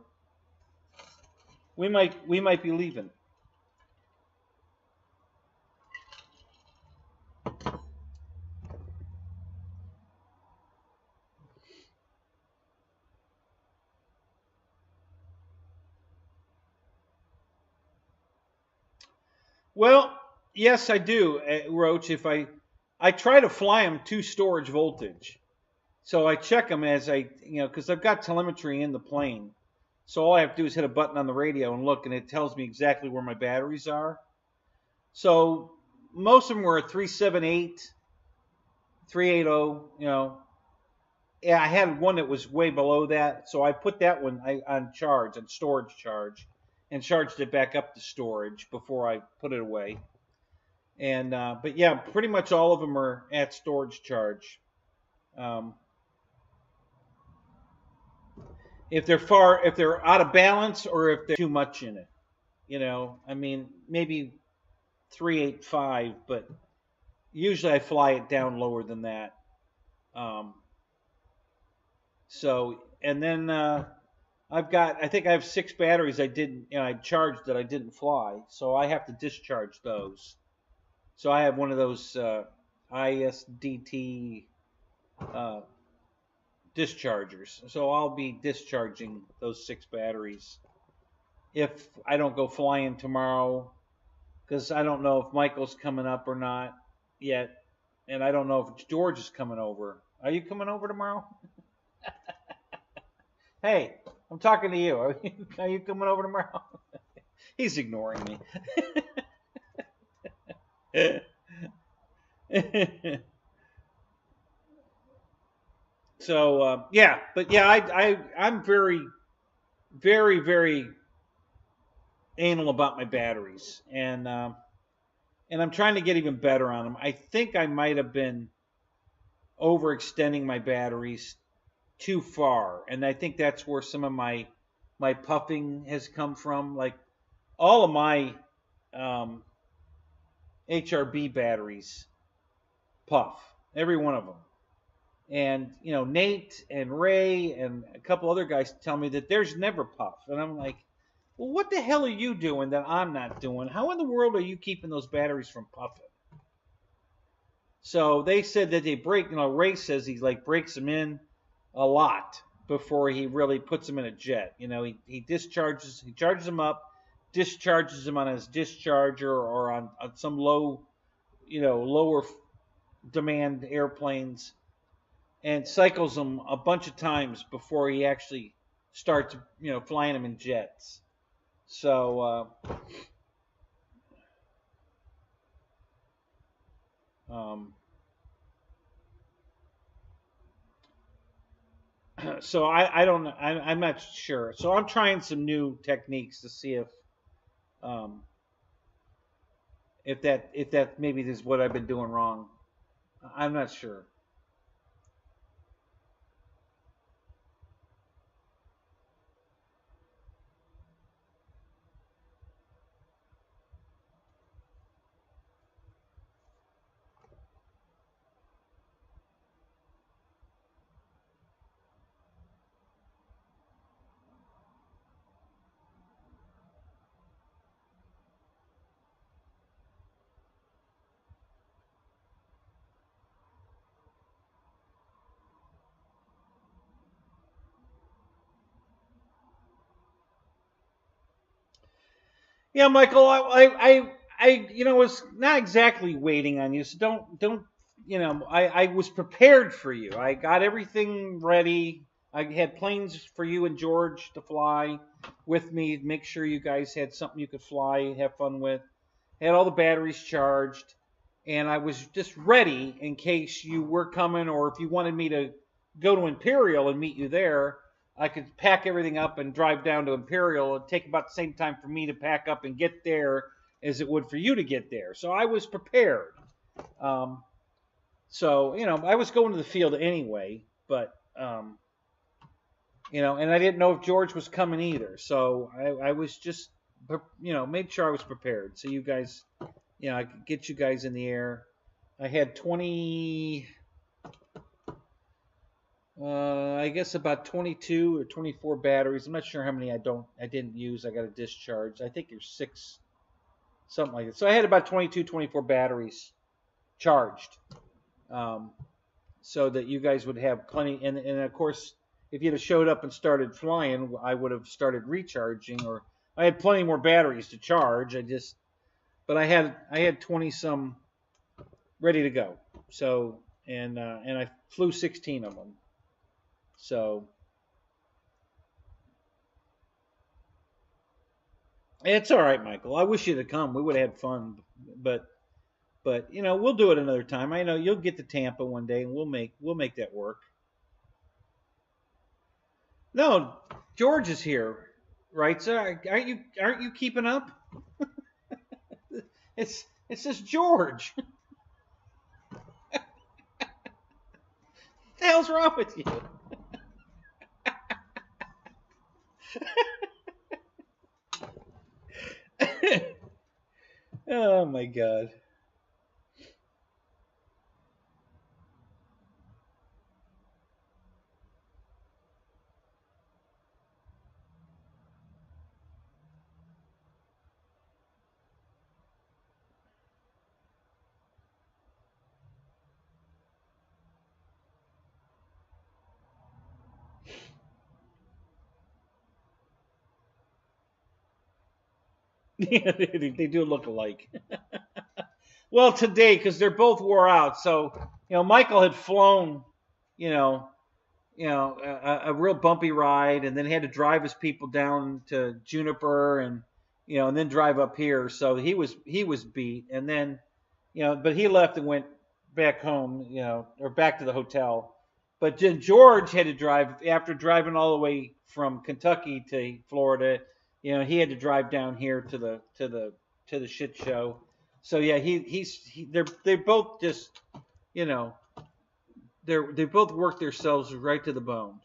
we might be leaving. Well, yes, I do, Roach. If I try to fly them to storage voltage, so I check them as you know, because I've got telemetry in the plane. So all I have to do is hit a button on the radio and look, and it tells me exactly where my batteries are. So most of them were 378, 380. You know, yeah, I had one that was way below that, so I put that one on charge, on storage charge, and charged it back up to storage before I put it away. And but yeah, pretty much all of them are at storage charge. Um, if they're out of balance, or if there's too much in it, you know, I mean, maybe 385, but usually I fly it down lower than that. Um, so and then I think I have 6 batteries I didn't, you know, I charged that I didn't fly, so I have to discharge those. So I have one of those ISDT uh, dischargers. So I'll be discharging those 6 batteries if I don't go flying tomorrow, because I don't know if Michael's coming up or not yet, and I don't know if George is coming over. Are you coming over tomorrow? Hey, I'm talking to you. Are you coming over tomorrow? He's ignoring me. So yeah, but yeah, I'm very very, very anal about my batteries, and I'm trying to get even better on them. I think I might have been overextending my batteries too far, and I think that's where some of my puffing has come from. Like all of my um, HRB batteries puff, every one of them. And Nate and Ray and a couple other guys tell me that there's never puff, and I'm like, well, what the hell are you doing that I'm not doing? How in the world are you keeping those batteries from puffing? So they said that they break. Ray says he like breaks them in a lot before he really puts them in a jet. He charges them up, discharges them on his discharger or on some lower demand airplanes, and cycles them a bunch of times before he actually starts, flying them in jets. So, so I don't know. I'm not sure. So I'm trying some new techniques to see um, if that maybe this is what I've been doing wrong. I'm not sure. Yeah, Michael, I was not exactly waiting on you, so don't, I was prepared for you. I got everything ready. I had planes for you and George to fly with me, make sure you guys had something you could fly, have fun with. Had all the batteries charged, and I was just ready in case you were coming, or if you wanted me to go to Imperial and meet you there. I could pack everything up and drive down to Imperial. It'd take about the same time for me to pack up and get there as it would for you to get there. So I was prepared. Um, so I was going to the field anyway, but and I didn't know if George was coming either. So I was just made sure I was prepared. So you guys, I could get you guys in the air. I had 20. I guess about 22 or 24 batteries. I'm not sure how many I didn't use. I got a discharge. I think there's 6, something like that. So I had about 22, 24 batteries charged, so that you guys would have plenty. And of course, if you'd have showed up and started flying, I would have started recharging, or I had plenty more batteries to charge. But I had 20 some ready to go. So and I flew 16 of them. So it's all right, Michael. I wish you'd have come. We would have had fun, but we'll do it another time. I know you'll get to Tampa one day, and we'll make that work. No, George is here, right, sir? Aren't you keeping up? It's just George. What the hell's wrong with you? Oh my God. Yeah, they do look alike. Well, today, because they're both wore out. So, Michael had flown, you know, a real bumpy ride, and then had to drive his people down to Juniper, and then drive up here. So he was beat, and then, but he left and went back home, or back to the hotel. But then George had to drive after driving all the way from Kentucky to Florida. You know, he had to drive down here to the shit show. So yeah, they both just, you know, they both work themselves right to the bone.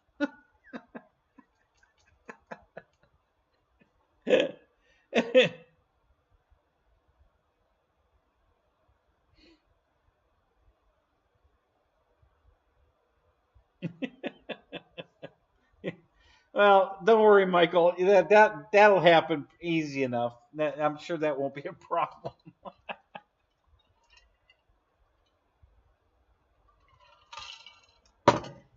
Well, don't worry, Michael. That'll happen easy enough. I'm sure that won't be a problem.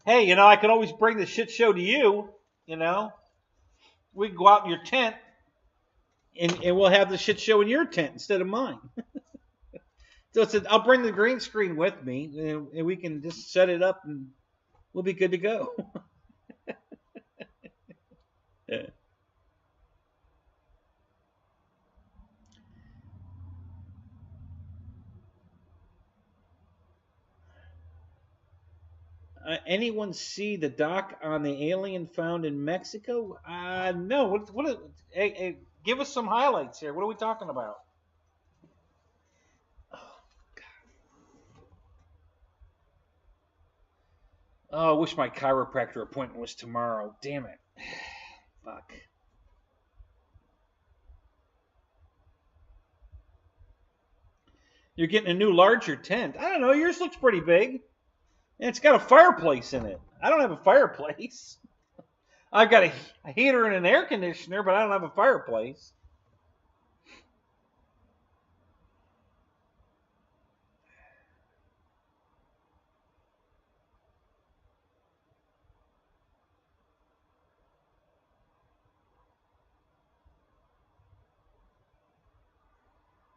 Hey, you know, I can always bring the shit show to you. You know, we can go out in your tent, and we'll have the shit show in your tent instead of mine. So I'll bring the green screen with me, and we can just set it up, and we'll be good to go. Anyone see the doc on the alien found in Mexico? No. Hey, give us some highlights here. What are we talking about? Oh, I wish my chiropractor appointment was tomorrow. Damn it. Fuck. You're getting a new, larger tent. I don't know. Yours looks pretty big. And it's got a fireplace in it. I don't have a fireplace. I've got a heater and an air conditioner, but I don't have a fireplace.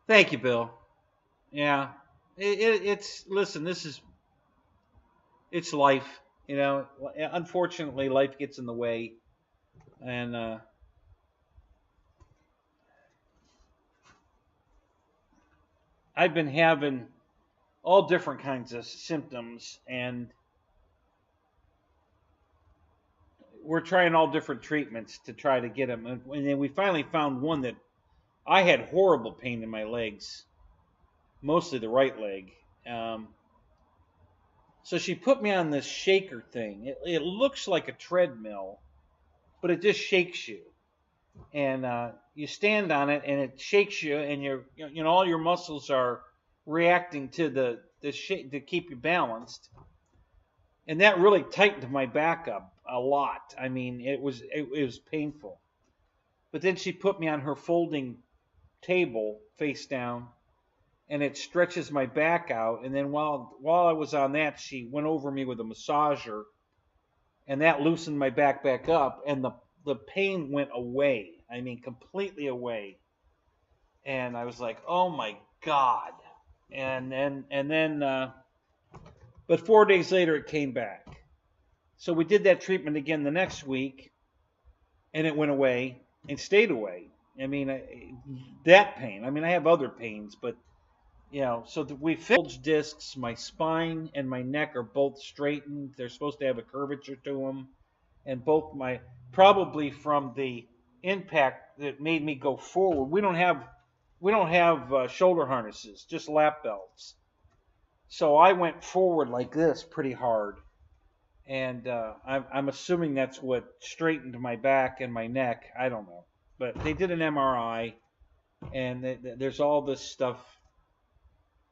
Thank you, Bill. Yeah. It's listen, it's life. You know, unfortunately, life gets in the way. And I've been having all different kinds of symptoms, and we're trying all different treatments to try to get them. And then we finally found one that I had horrible pain in my legs, mostly the right leg. So she put me on this shaker thing. It looks like a treadmill, but it just shakes you. And you stand on it, and it shakes you, and all your muscles are reacting to the shake to keep you balanced. And that really tightened my back up a lot. I mean, it was painful. But then she put me on her folding table face down, and it stretches my back out. And then while I was on that, she went over me with a massager, and that loosened my back up, and the pain went away. I mean, completely away. And I was like, oh my God. And then but 4 days later it came back. So we did that treatment again the next week, and it went away and stayed away. I mean, that pain. I mean, I have other pains, but so we filled discs. My spine and my neck are both straightened. They're supposed to have a curvature to them, and both probably from the impact that made me go forward. We don't have shoulder harnesses, just lap belts. So I went forward like this pretty hard, and I'm assuming that's what straightened my back and my neck. I don't know, but they did an MRI, and there's all this stuff.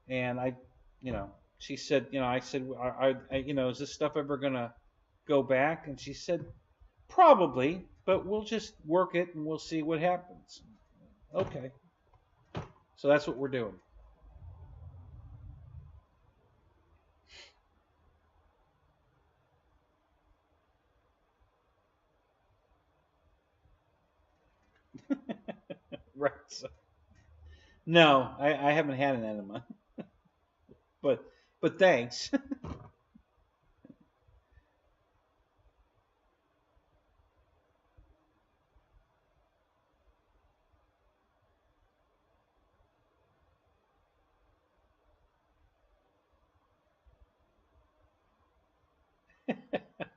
And she said, I said, is this stuff ever gonna go back? And she said, probably, but we'll just work it and we'll see what happens. Okay. So that's what we're doing. Right. So, no, I haven't had an enema. But thanks.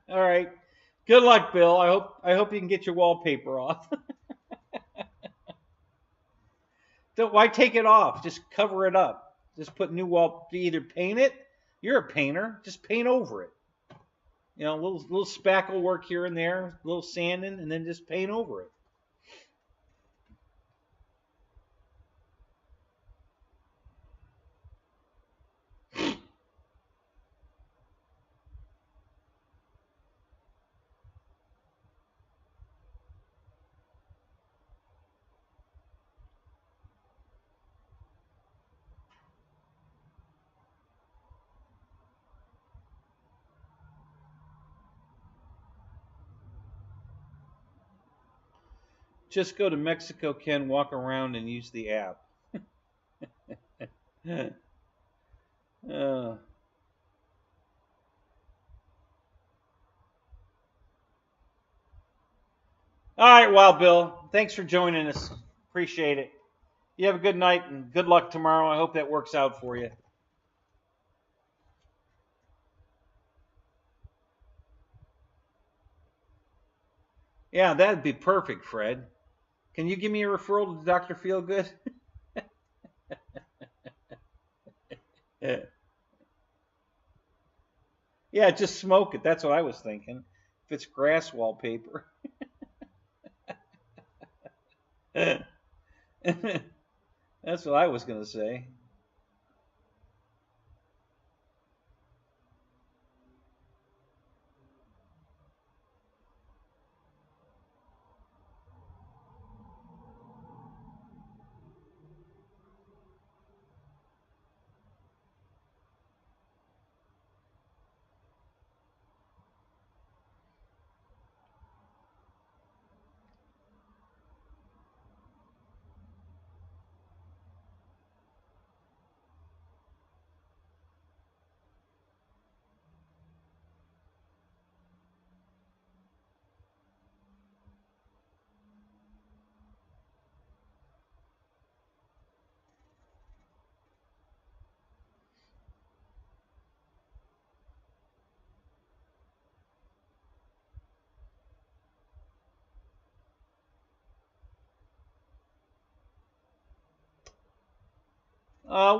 All right. Good luck, Bill. I hope you can get your wallpaper off. Why take it off? Just cover it up. Just put new wall. Either paint it. You're a painter. Just paint over it. You know, little spackle work here and there, a little sanding, and then just paint over it. Just go to Mexico, Ken, walk around and use the app. uh, all right, Wild Bill. Thanks for joining us. Appreciate it. You have a good night and good luck tomorrow. I hope that works out for you. Yeah, that'd be perfect, Fred. Can you give me a referral to Dr. Feelgood? Yeah, just smoke it. That's what I was thinking. If it's grass wallpaper. That's what I was going to say.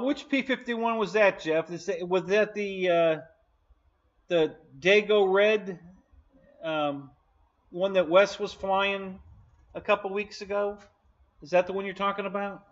Which P-51 was that, Jeff? Was that the Dago Red one that Wes was flying a couple weeks ago? Is that the one you're talking about?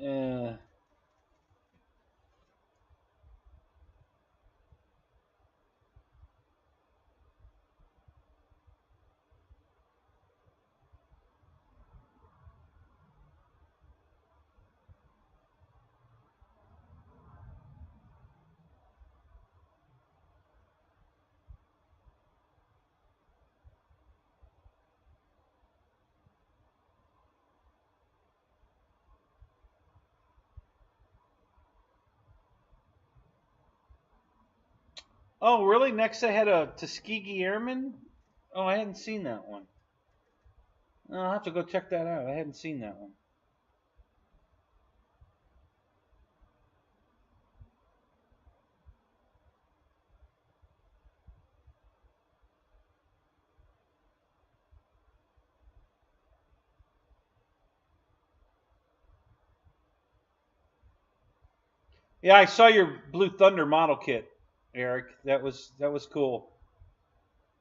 uh, oh, really? Next, I had a Tuskegee Airman. Oh, I hadn't seen that one. I'll have to go check that out. I hadn't seen that one. Yeah, I saw your Blue Thunder model kit, Eric. That was cool.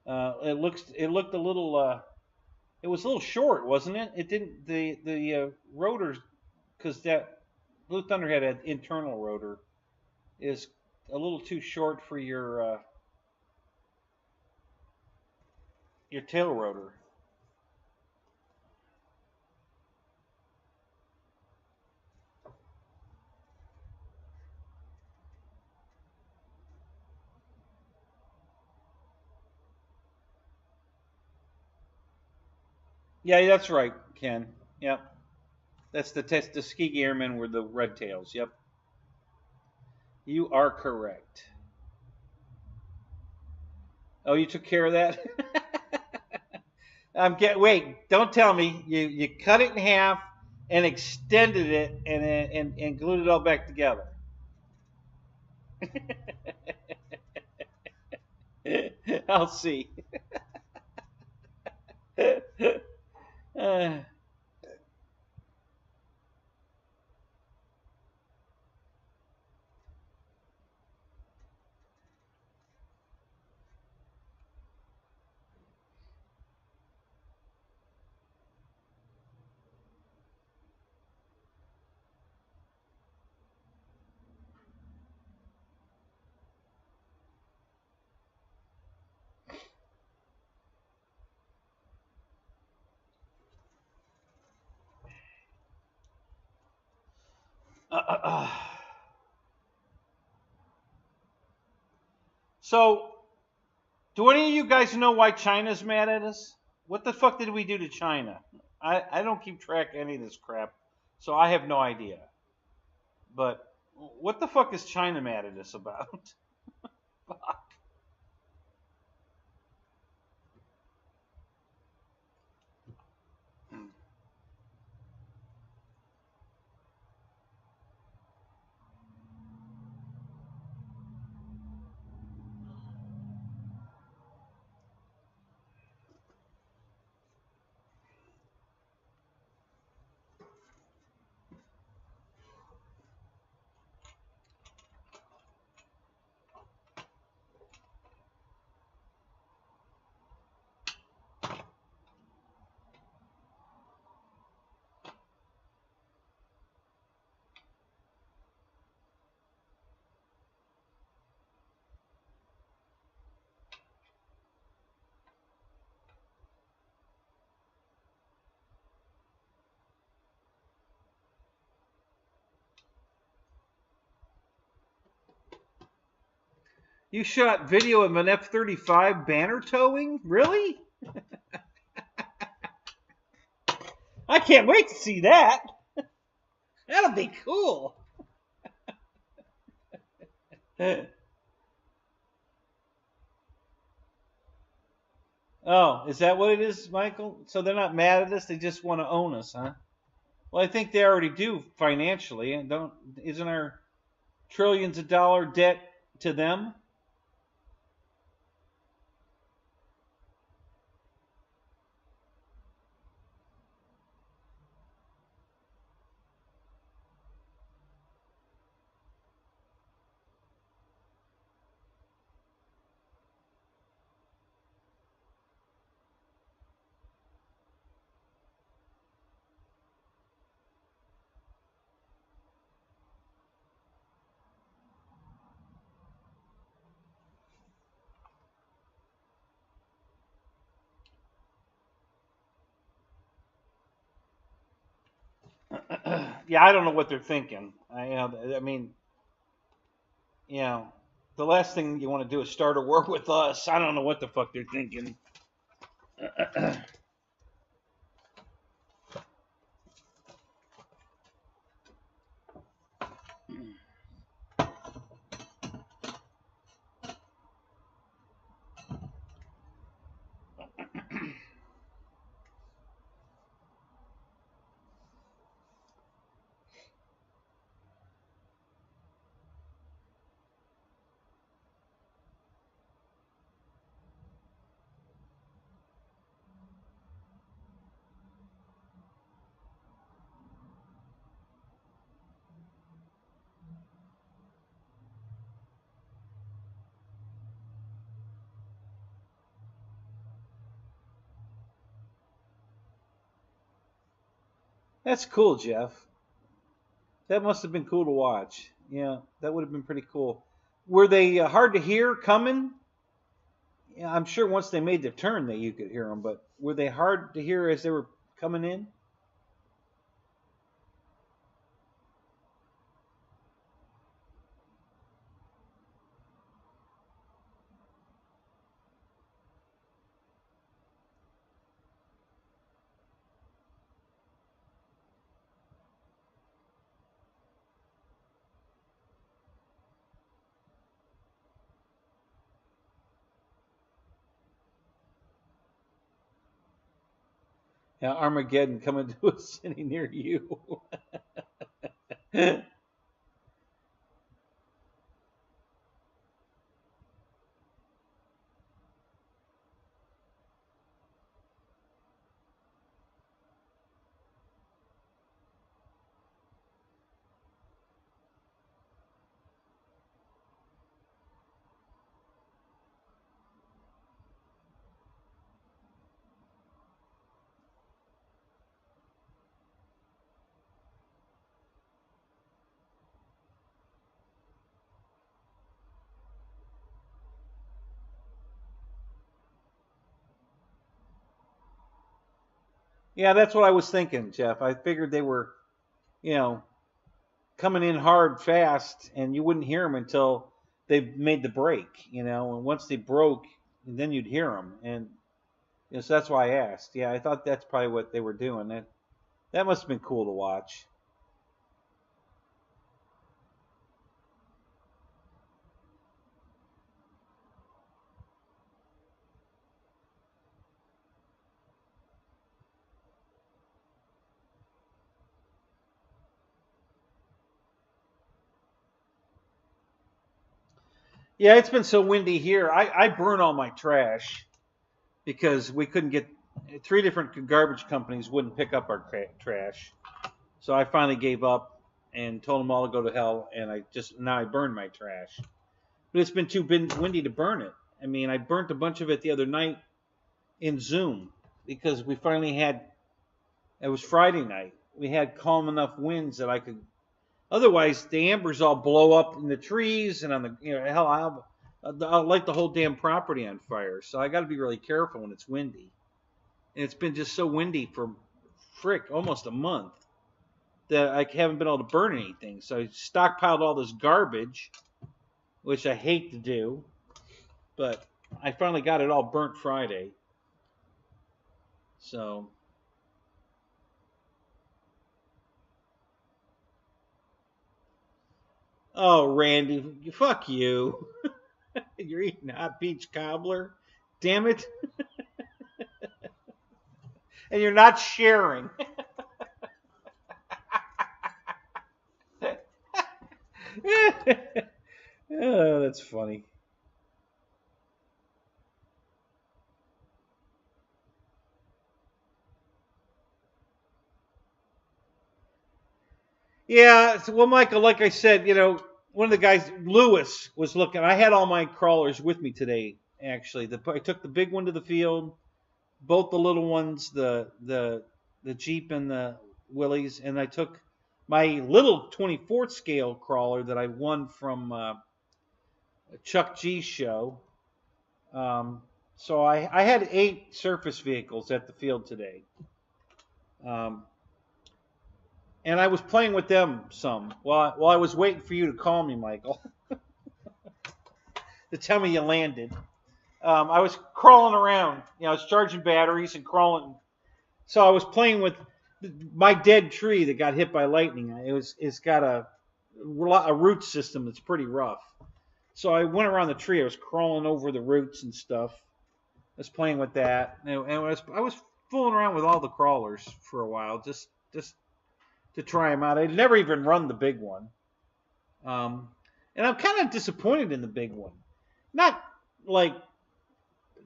It looked a little it was a little short, wasn't it? It didn't the rotors, because that Blue Thunder had an internal rotor, is a little too short for your tail rotor. Yeah, that's right, Ken. Yep. That's the Tuskegee Airmen were the red tails. Yep. You are correct. Oh, you took care of that? Wait, don't tell me you cut it in half and extended it and glued it all back together. I'll see. uh, uh, so, do any of you guys know why China's mad at us? What the fuck did we do to China? I don't keep track of any of this crap, so I have no idea. But what the fuck is China mad at us about? Fuck. You shot video of an F-35 banner towing? Really? I can't wait to see that. That'll be cool. Oh, is that what it is, Michael? So they're not mad at us; they just want to own us, huh? Well, I think they already do financially, and don't isn't our trillions of dollar debt to them? Yeah, I don't know what they're thinking. I mean, you know, the last thing you want to do is start a war with us. I don't know what the fuck they're thinking. That's cool, Jeff. That must have been cool to watch. Yeah, that would have been pretty cool. Were they hard to hear coming? Yeah, I'm sure once they made the turn that you could hear them, but were they hard to hear as they were coming in? Yeah, Armageddon coming to a city near you. Yeah, that's what I was thinking, Jeff. I figured they were, you know, coming in hard fast, and you wouldn't hear them until they made the break, And once they broke, then you'd hear them, and so that's why I asked. Yeah, I thought that's probably what they were doing. That must have been cool to watch. Yeah, it's been so windy here. I burn all my trash because we couldn't get 3 different garbage companies wouldn't pick up our trash. So I finally gave up and told them all to go to hell. And now I burn my trash. But it's been too windy to burn it. I mean, I burnt a bunch of it the other night in Zoom because we finally had. It was Friday night. We had calm enough winds that I could. Otherwise, the ambers all blow up in the trees and on the hell. I'll light the whole damn property on fire. So I got to be really careful when it's windy. And it's been just so windy for almost a month that I haven't been able to burn anything. So I stockpiled all this garbage, which I hate to do, but I finally got it all burnt Friday. So, oh, Randy, fuck you. You're eating hot peach cobbler. Damn it. And you're not sharing. Oh, that's funny. Yeah, well, Michael, like I said, one of the guys, Lewis, was looking. I had all my crawlers with me today. Actually, I took the big one to the field, both the little ones, the Jeep and the Willies, and I took my little 24th scale crawler that I won from Chuck G's show. So I had 8 surface vehicles at the field today. And I was playing with them some while I was waiting for you to call me, Michael, to tell me you landed. I was crawling around. I was charging batteries and crawling. So I was playing with my dead tree that got hit by lightning. It's got a root system that's pretty rough. So I went around the tree. I was crawling over the roots and stuff. I was playing with that, and I was fooling around with all the crawlers for a while, just to try them out. I'd never even run the big one, and I'm kind of disappointed in the big one. Not like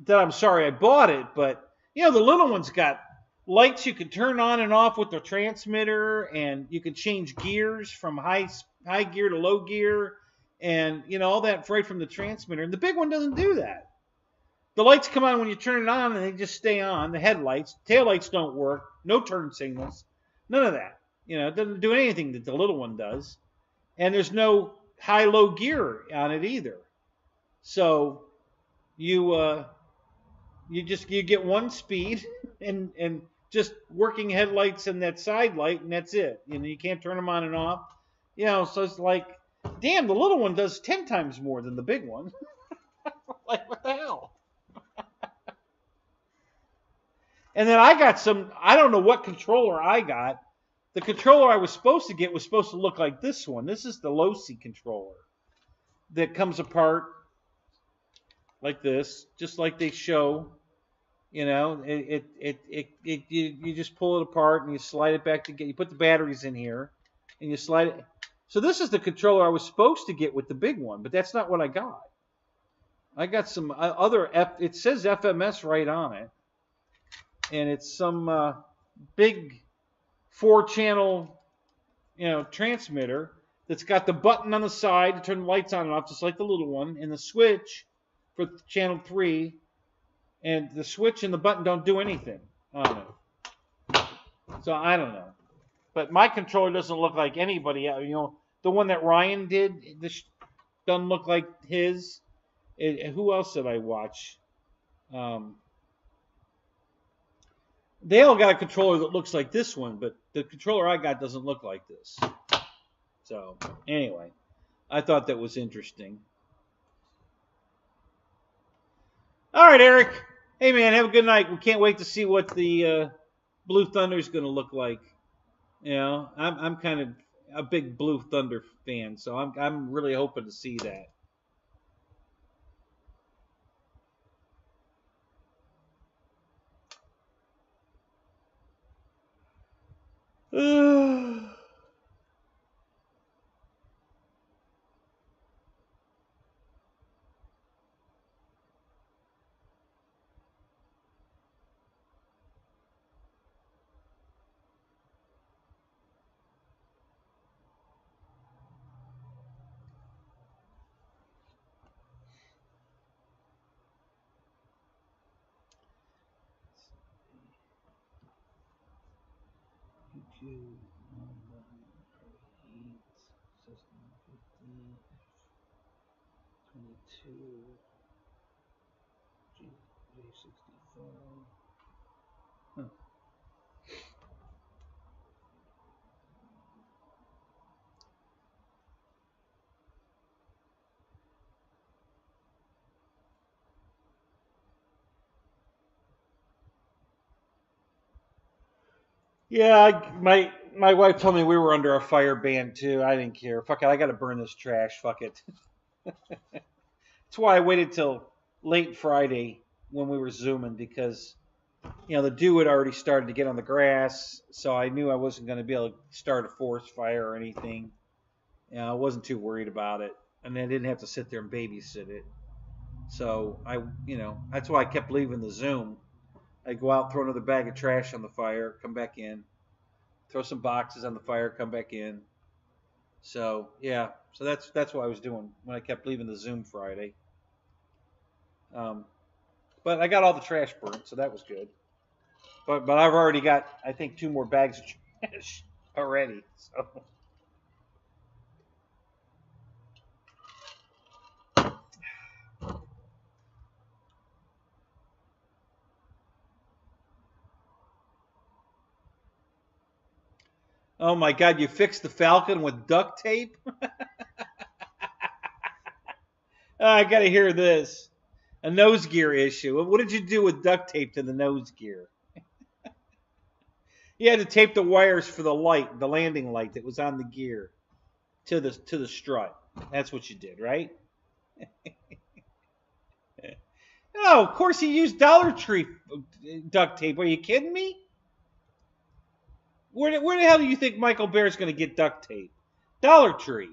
that I'm sorry I bought it, but the little one's got lights you can turn on and off with the transmitter, and you can change gears from high gear to low gear, and all that right from the transmitter. And the big one doesn't do that. The lights come on when you turn it on, and they just stay on. The headlights, taillights don't work. No turn signals. None of that. You know, it doesn't do anything that the little one does. And there's no high-low gear on it either. So you get one speed and just working headlights and that side light, and that's it. You know, you can't turn them on and off. You know, so it's like, damn, the little one does 10 times more than the big one. Like, what the hell? And then I got I don't know what controller I got. The controller I was supposed to get was supposed to look like this one. This is the low-C controller that comes apart like this, just like they show. You know, you just pull it apart and you slide it back together. You put the batteries in here and you slide it. So this is the controller I was supposed to get with the big one, but that's not what I got. I got some other, it says FMS right on it. And it's some big 4-channel, you know, transmitter that's got the button on the side to turn the lights on and off, just like the little one, and the switch for channel 3. And the switch and the button don't do anything on it. So I don't know. But my controller doesn't look like anybody else. You know, the one that Ryan did, this doesn't look like his. Who else did I watch? They all got a controller that looks like this one, but the controller I got doesn't look like this. So anyway, I thought that was interesting. All right, Eric. Hey, man, have a good night. We can't wait to see what the Blue Thunder is going to look like. You know, I'm kind of a big Blue Thunder fan, so I'm really hoping to see that. Yeah, my wife told me we were under a fire ban too. I didn't care. Fuck it, I got to burn this trash. Fuck it. That's why I waited till late Friday when we were Zooming, because, you know, the dew had already started to get on the grass, so I knew I wasn't going to be able to start a forest fire or anything. You know, I wasn't too worried about it, and I didn't have to sit there and babysit it. So that's why I kept leaving the Zoom. I'd go out, throw another bag of trash on the fire, come back in, throw some boxes on the fire, come back in. So yeah, so that's what I was doing when I kept leaving the Zoom Friday. But I got all the trash burnt, so that was good. But I've already got, I think, 2 more bags of trash already. So. Oh my God, you fixed the Falcon with duct tape? I gotta hear this. A nose gear issue. What did you do with duct tape to the nose gear? You had to tape the wires for the light, the landing light that was on the gear, to the strut. That's what you did, right? Oh, of course you used Dollar Tree duct tape. Are you kidding me? Where the hell do you think Michael Bear's going to get duct tape? Dollar Tree.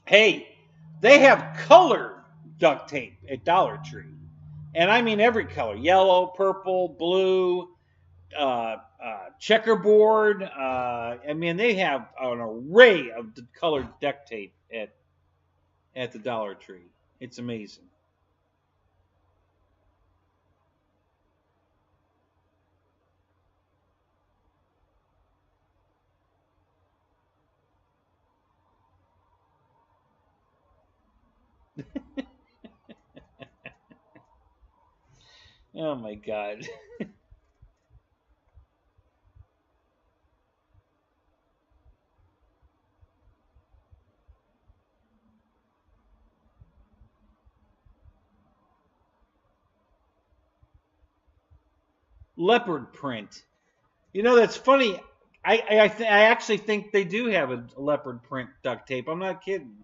Hey, they have colored duct tape at Dollar Tree. And I mean every color. Yellow, purple, blue, checkerboard. I mean, they have an array of colored duct tape at the Dollar Tree. It's amazing. Oh my God. Leopard print. You know, that's funny. I actually think they do have a leopard print duct tape. I'm not kidding.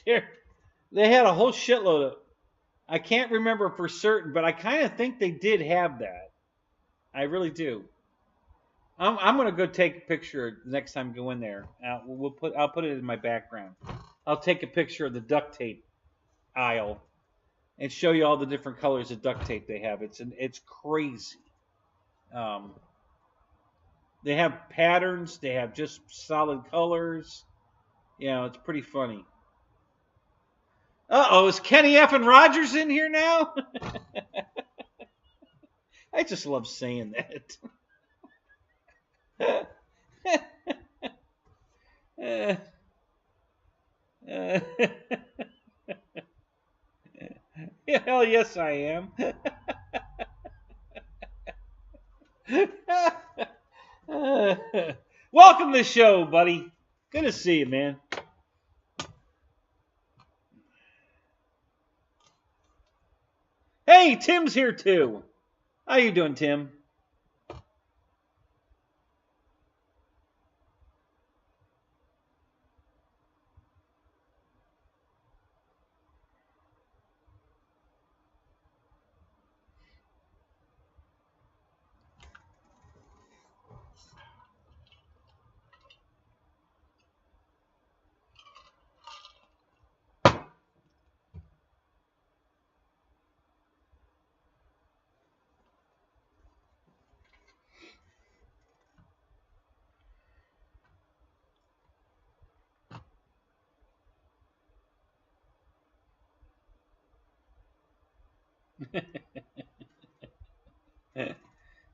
They had a whole shitload of. I can't remember for certain, but I kind of think they did have that. I really do. I'm gonna go take a picture the next time I go in there. I'll put it in my background. I'll take a picture of the duct tape aisle and show you all the different colors of duct tape they have. It's crazy. Um, they have patterns. They have just solid colors. You know, it's pretty funny. Uh-oh, is Kenny F. and Rogers in here now? I just love saying that. Hell yes, I am. Welcome to the show, buddy. Good to see you, man. Hey, Tim's here too. How you doing, Tim?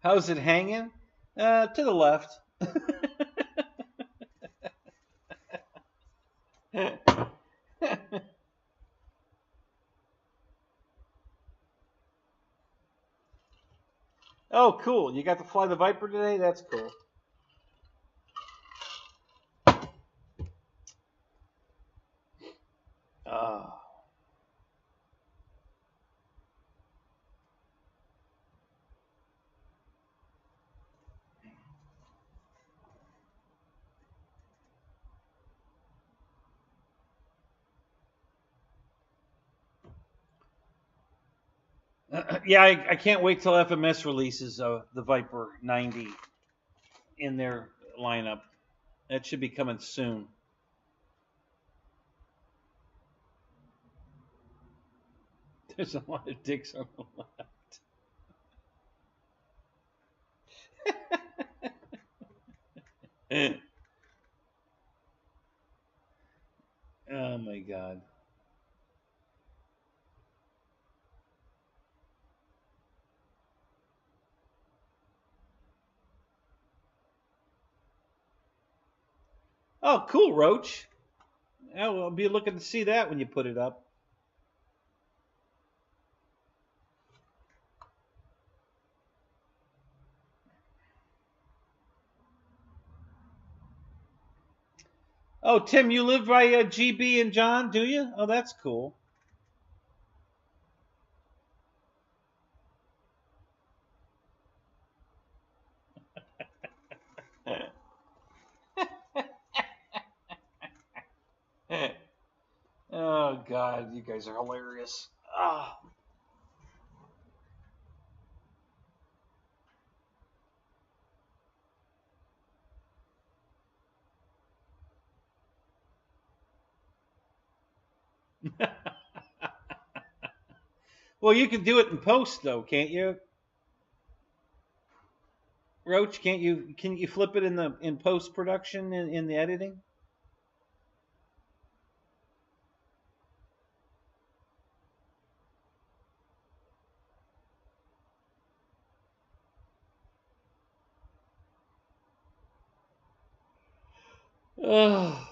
How's it hanging? To the left. Oh, cool. You got to fly the Viper today? That's cool. Yeah, I can't wait till FMS releases the Viper 90 in their lineup. That should be coming soon. There's a lot of dicks on the left. Oh my God. Oh, cool, Roach. I'll be looking to see that when you put it up. Oh, Tim, you live by GB and John, do you? Oh, that's cool. Oh, God, you guys are hilarious. Oh. Well, you can do it in post, though, can't you? Roach, can't you? Can you flip it in post production in the editing? Oh.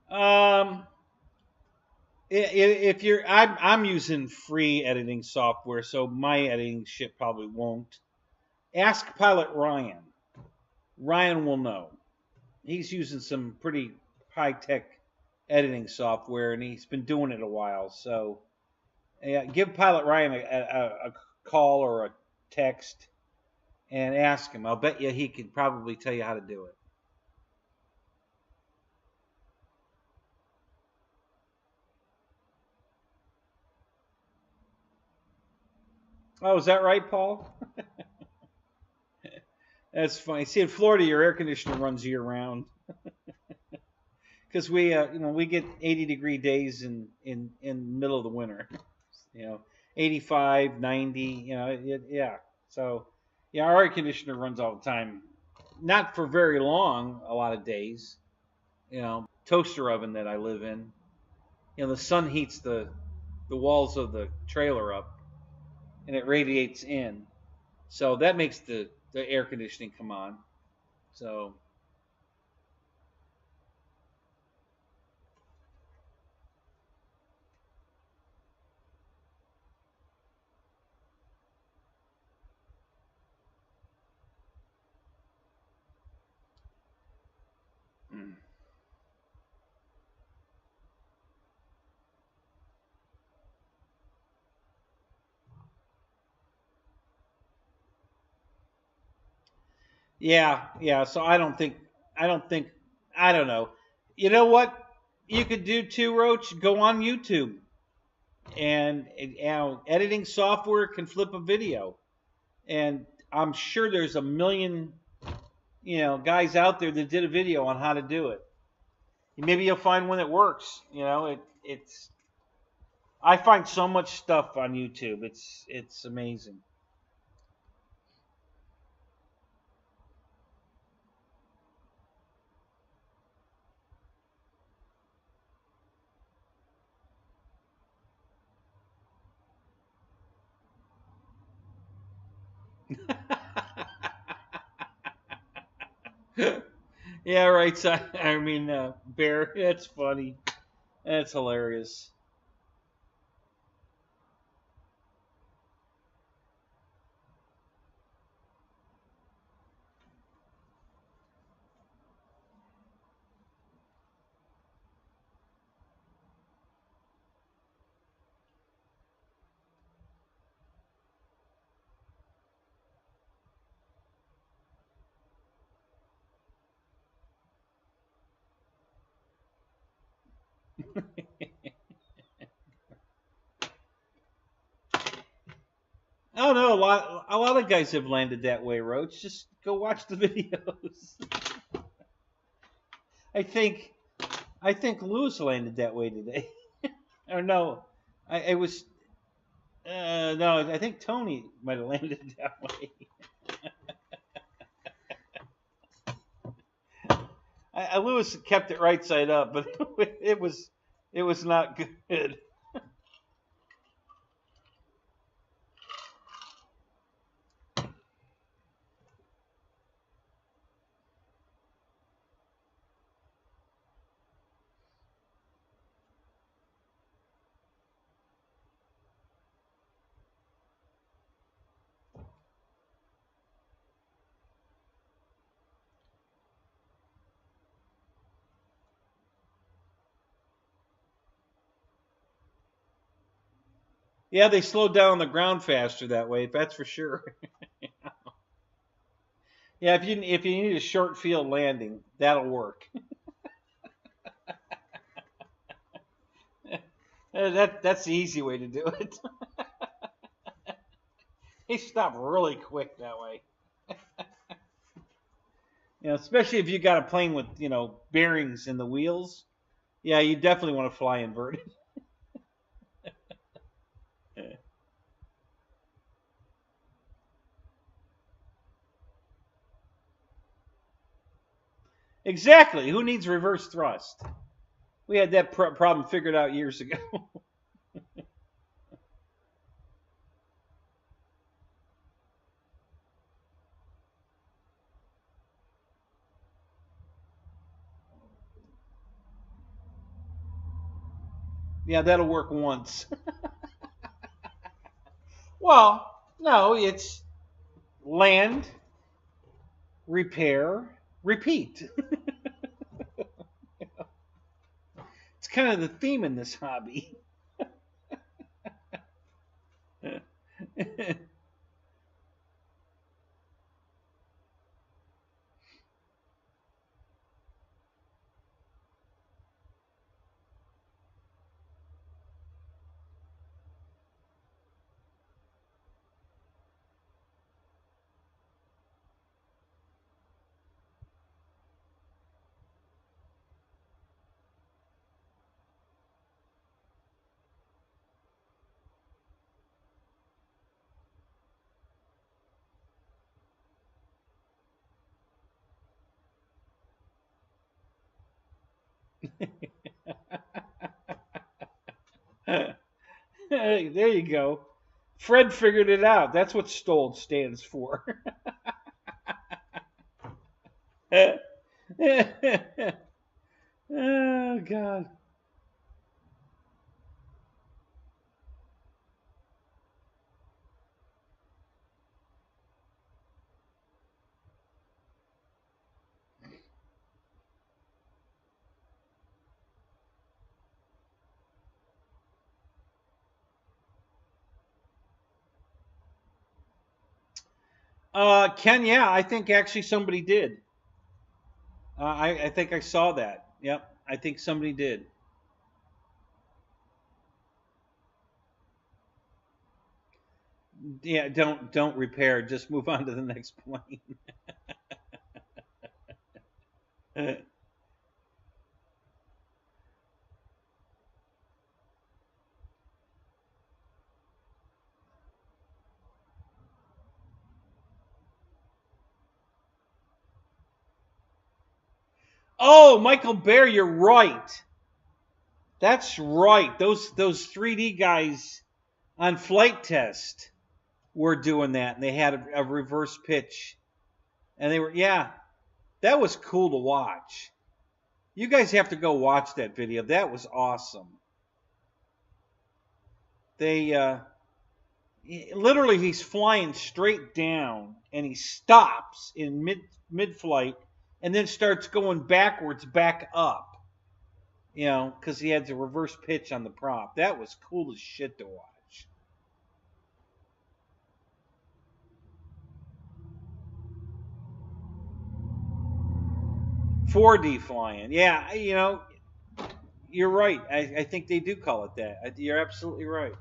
Um, if you're, I'm using free editing software, so my editing shit probably won't. Ask Pilot Ryan. Ryan will know. He's using some pretty high tech editing software, and he's been doing it a while. So, yeah, give Pilot Ryan a call or a text and ask him. I'll bet you he could probably tell you how to do it. Oh, is that right, Paul? That's funny. See, in Florida, your air conditioner runs year round because we get 80-degree days in the middle of the winter. 85, 90. Yeah. So, yeah, our air conditioner runs all the time. Not for very long, a lot of days. Toaster oven that I live in. The sun heats the walls of the trailer up, and it radiates in. So that makes the air conditioning come on. So mm. Yeah. So I don't think, I don't know. You know what you could do too, Roach? Go on YouTube, and editing software can flip a video, and I'm sure there's a million guys out there that did a video on how to do it. Maybe you'll find one that works. It's I find so much stuff on YouTube. It's amazing. Yeah, right. So, I mean, Bear. It's funny. That's hilarious. Oh no, a lot of guys have landed that way, Roach. Just go watch the videos. I think I think Lewis landed that way today. Or no, it was no. I think Tony might have landed that way. Lewis kept it right side up, but it was not good. Yeah, they slowed down on the ground faster that way. That's for sure. Yeah, if you need a short field landing, that'll work. That's the easy way to do it. They stop really quick that way. Especially if you got a plane with bearings in the wheels. Yeah, you definitely want to fly inverted. Exactly. Who needs reverse thrust? We had that problem figured out years ago. Yeah, that'll work once. Well, no, it's land, repair, repeat. It's kind of the theme in this hobby. There you go. Fred figured it out. That's what STOLD stands for. Oh, God. Ken, yeah, I think actually somebody did. I think I saw that. Yep, I think somebody did. Yeah, don't repair. Just move on to the next plane. Oh, Michael Bear, you're right. That's right. Those 3D guys on flight test were doing that, and they had a reverse pitch, and they were yeah, that was cool to watch. You guys have to go watch that video. That was awesome. They literally he's flying straight down, and he stops in mid flight, and then starts going backwards back up. You know, because he had the reverse pitch on the prop. That was cool as shit to watch. 4D flying. Yeah, you know, you're right. I think they do call it that. You're absolutely right.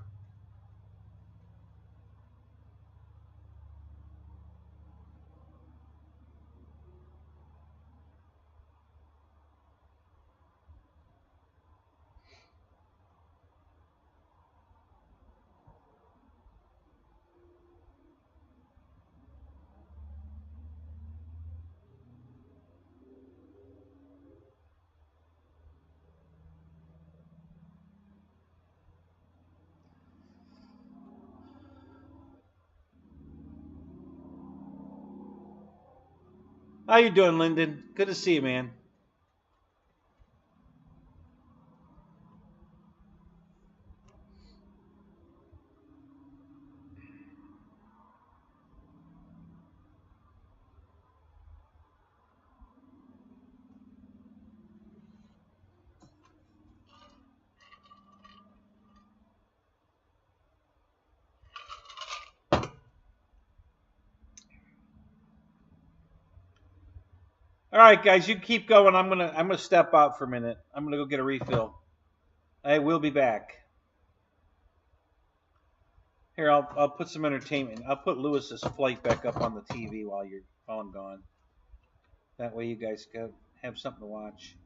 How you doing, Lyndon? Good to see you, man. All right, guys, you keep going. I'm gonna step out for a minute. I'm gonna go get a refill. I will be back. Here, I'll put some entertainment. I'll put Lewis's flight back up on the TV while I'm gone. That way, you guys go have something to watch.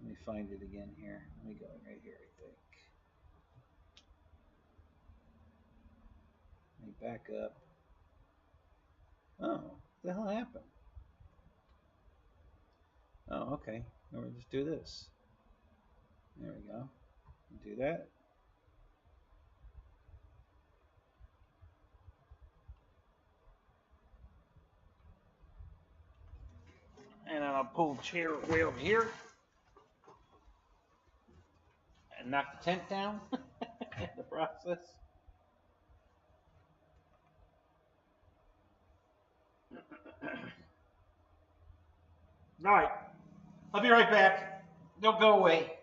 Let me find it again here. Let me go right here. I think. Let me back up. Oh, what the hell happened? Oh, okay. We'll just do this. There we go. Do that. And then I'll pull the chair way over here and knock the tent down in the process. All right. I'll be right back. Don't go away.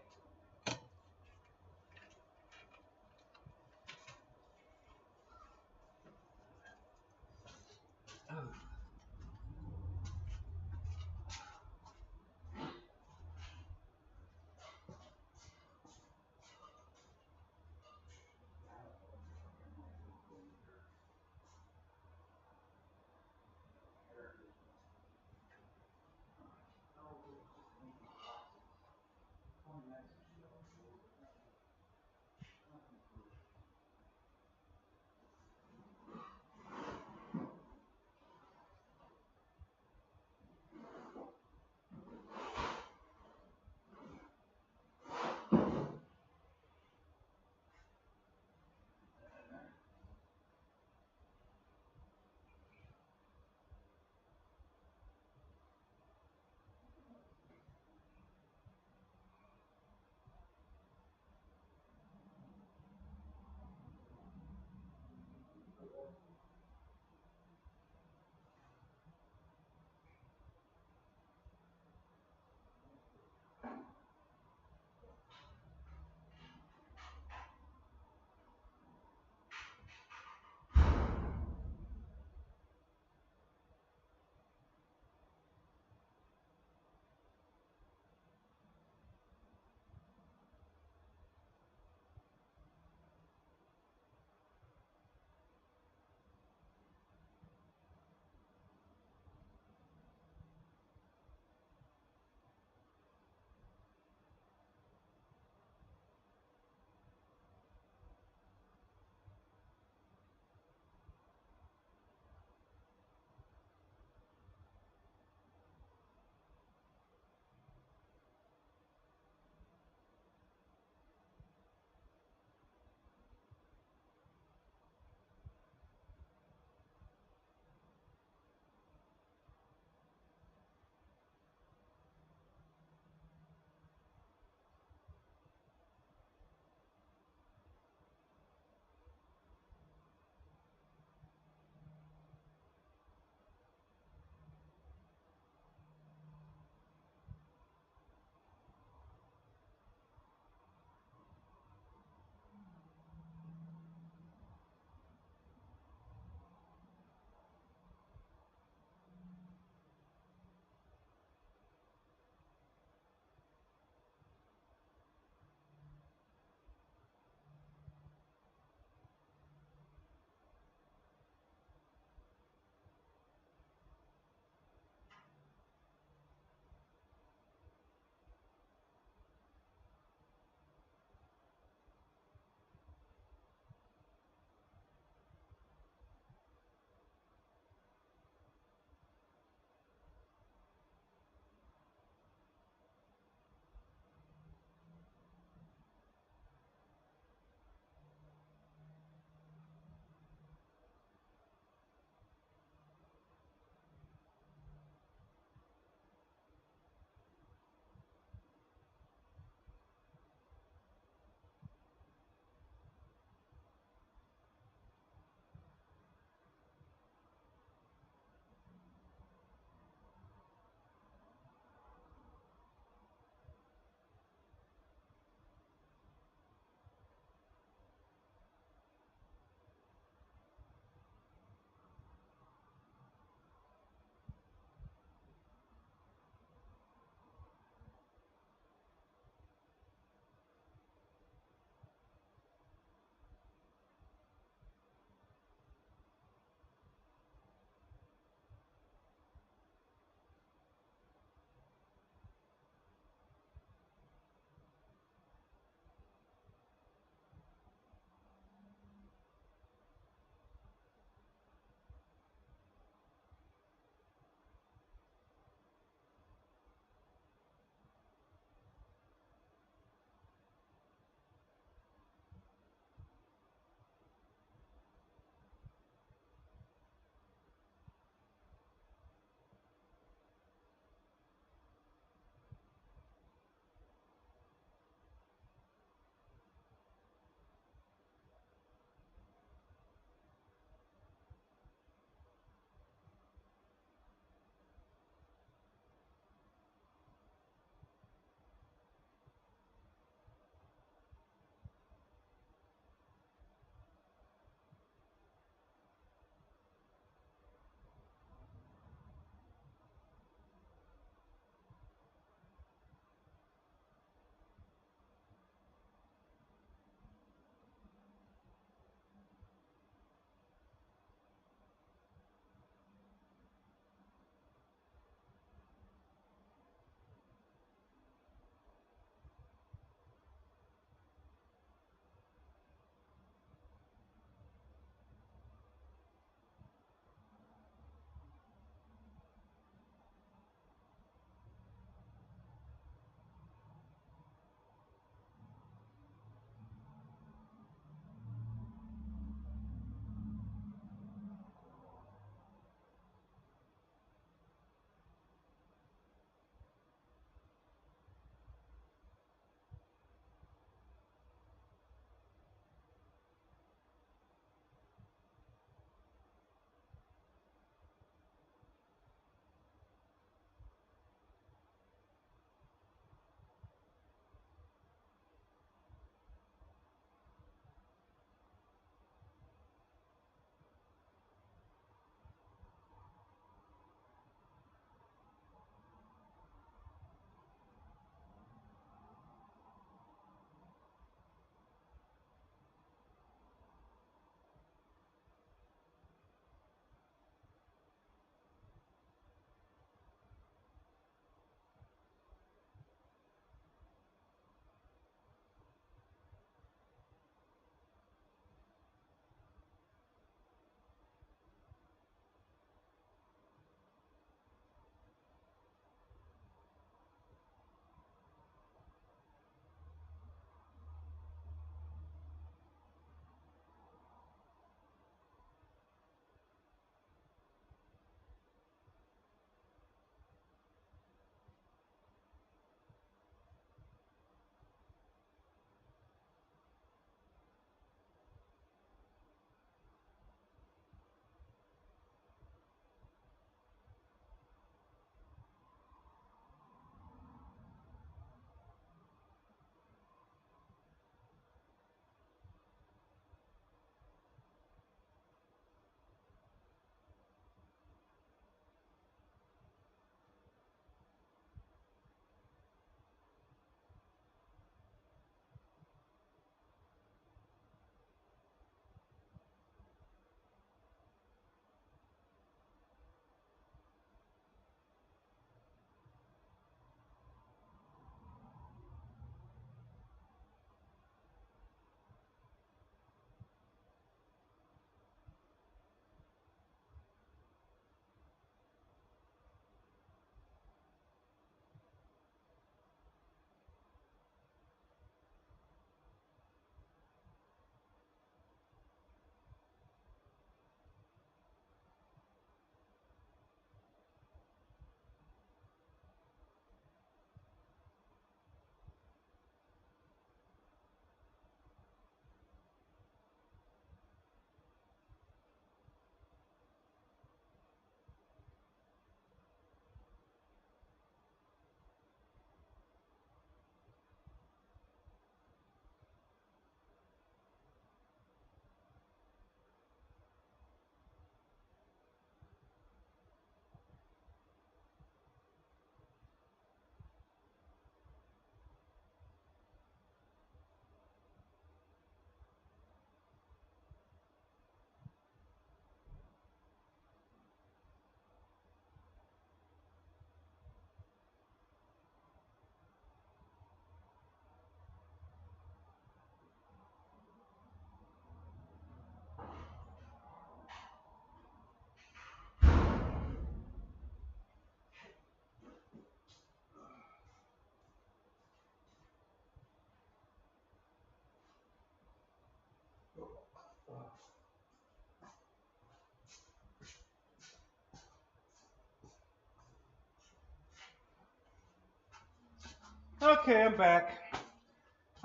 Okay, I'm back.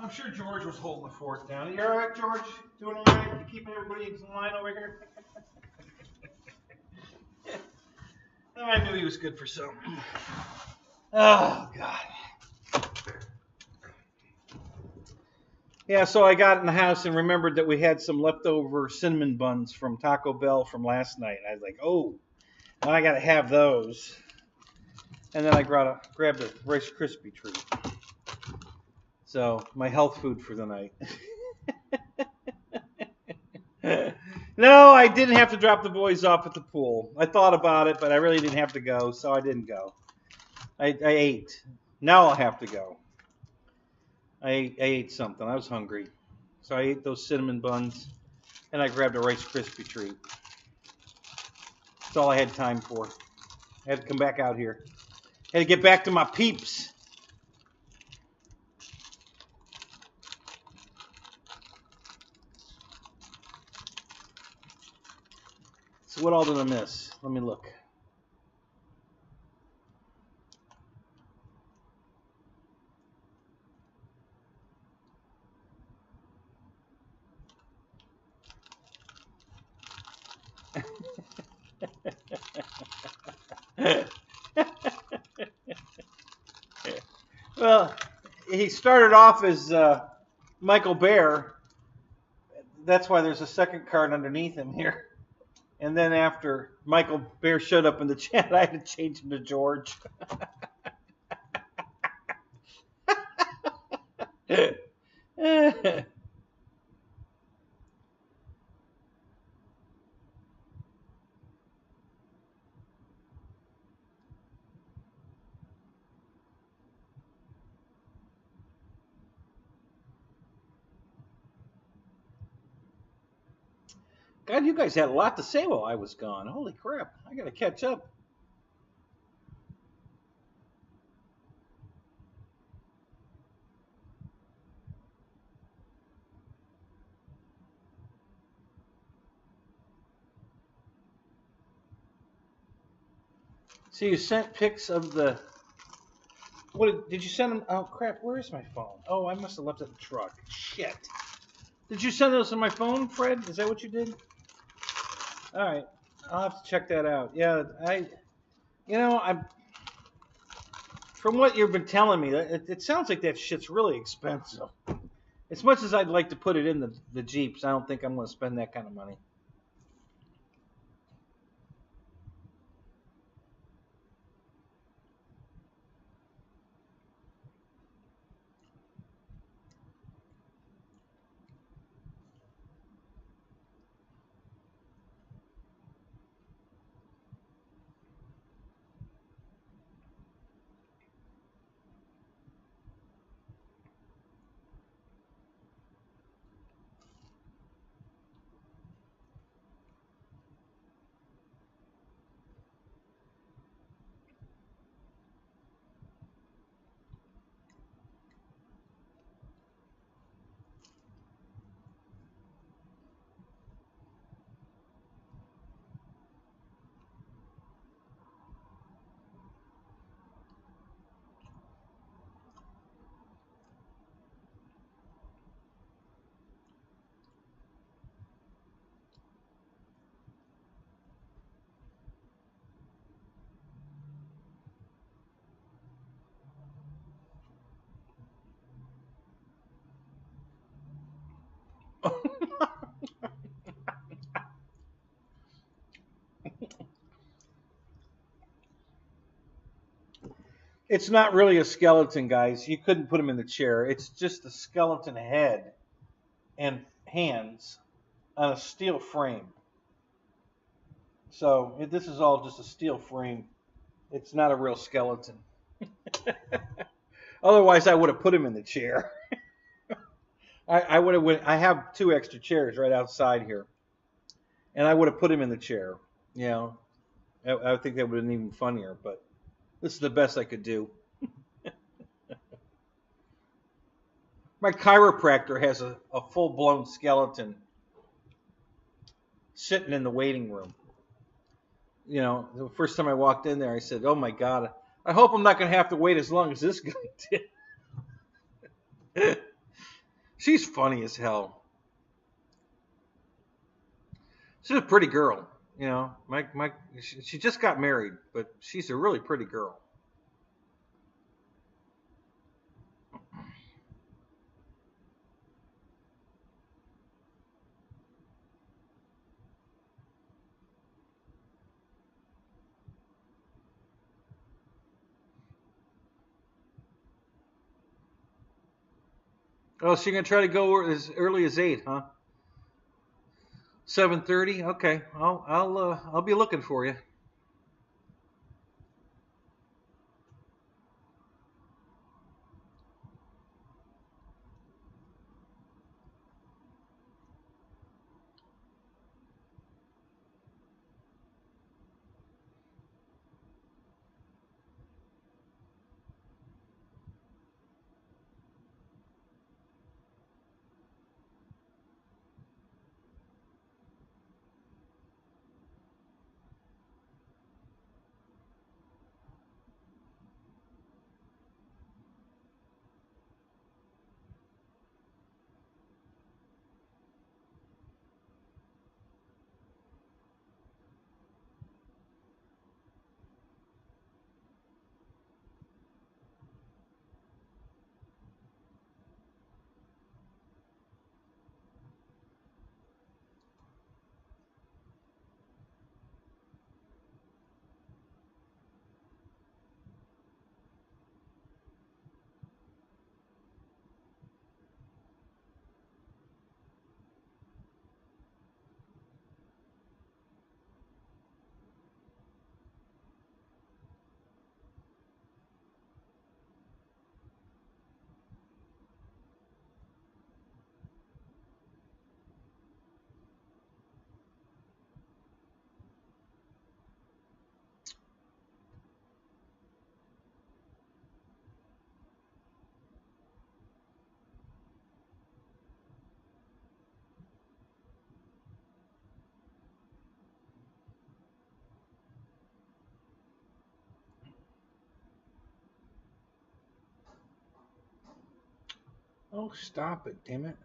I'm sure George was holding the fort down. You all right, George? Doing all right? You keeping everybody in line over here? I knew he was good for something. Oh, God. Yeah, so I got in the house and remembered that we had some leftover cinnamon buns from Taco Bell from last night. I was like, oh, now I got to have those. And then I grabbed a Rice Krispie treat. So, my health food for the night. No, I didn't have to drop the boys off at the pool. I thought about it, but I really didn't have to go, so I didn't go. I ate. Now I'll have to go. I ate something. I was hungry. So I ate those cinnamon buns, and I grabbed a Rice Krispie treat. That's all I had time for. I had to come back out here. I had to get back to my peeps. So what all did I miss? Let me look. Well, he started off as Michael Bear. That's why there's a second card underneath him here. And then after Michael Bear showed up in the chat, I had to change him to George. God, you guys had a lot to say while I was gone. Holy crap. I got to catch up. So you sent pics of the... What did you send them? Oh, crap. Where is my phone? Oh, I must have left it in the truck. Shit. Did you send those on my phone, Fred? Is that what you did? All right. I'll have to check that out. Yeah, I'm... From what you've been telling me, it sounds like that shit's really expensive. As much as I'd like to put it in the Jeeps, I don't think I'm going to spend that kind of money. It's not really a skeleton, guys. You couldn't put him in the chair. It's just a skeleton head and hands on a steel frame. So this is all just a steel frame. It's not a real skeleton. Otherwise, I would have put him in the chair. I would have. I have 2 extra chairs right outside here, and I would have put him in the chair. You know, I think that would have been even funnier. But this is the best I could do. My chiropractor has a full-blown skeleton sitting in the waiting room. You know, the first time I walked in there, I said, "Oh my God, I hope I'm not going to have to wait as long as this guy did." She's funny as hell. She's a pretty girl, you know. She just got married, but she's a really pretty girl. Oh, so you're gonna try to go as early as 8, huh? 7:30. Okay, I'll be looking for you. Oh, stop it, damn it.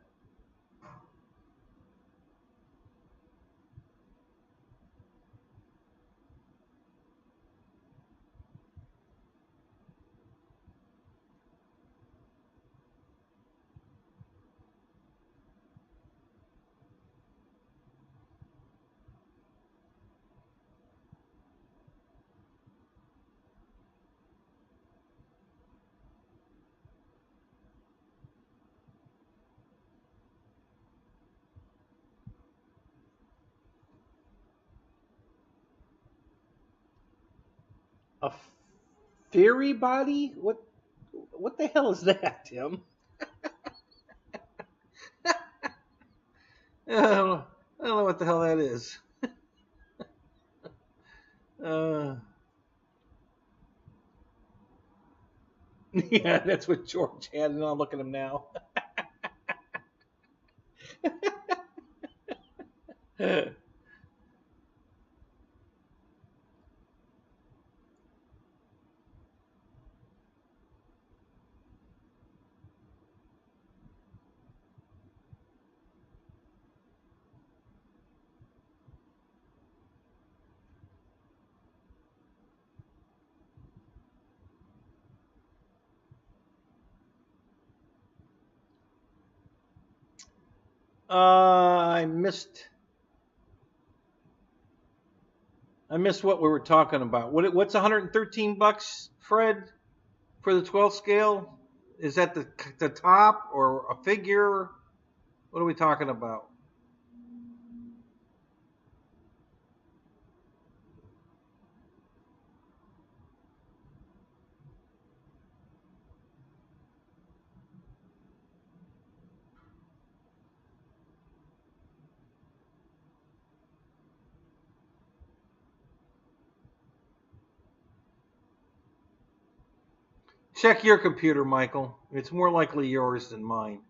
A fairy body? What the hell is that, Tim? I don't know what the hell that is. Uh, yeah, that's what George had, and I'm looking at him now. I missed. I missed what we were talking about. What's 113 bucks, Fred, for the 12 scale? Is that the top or a figure? What are we talking about? Check your computer, Michael. It's more likely yours than mine.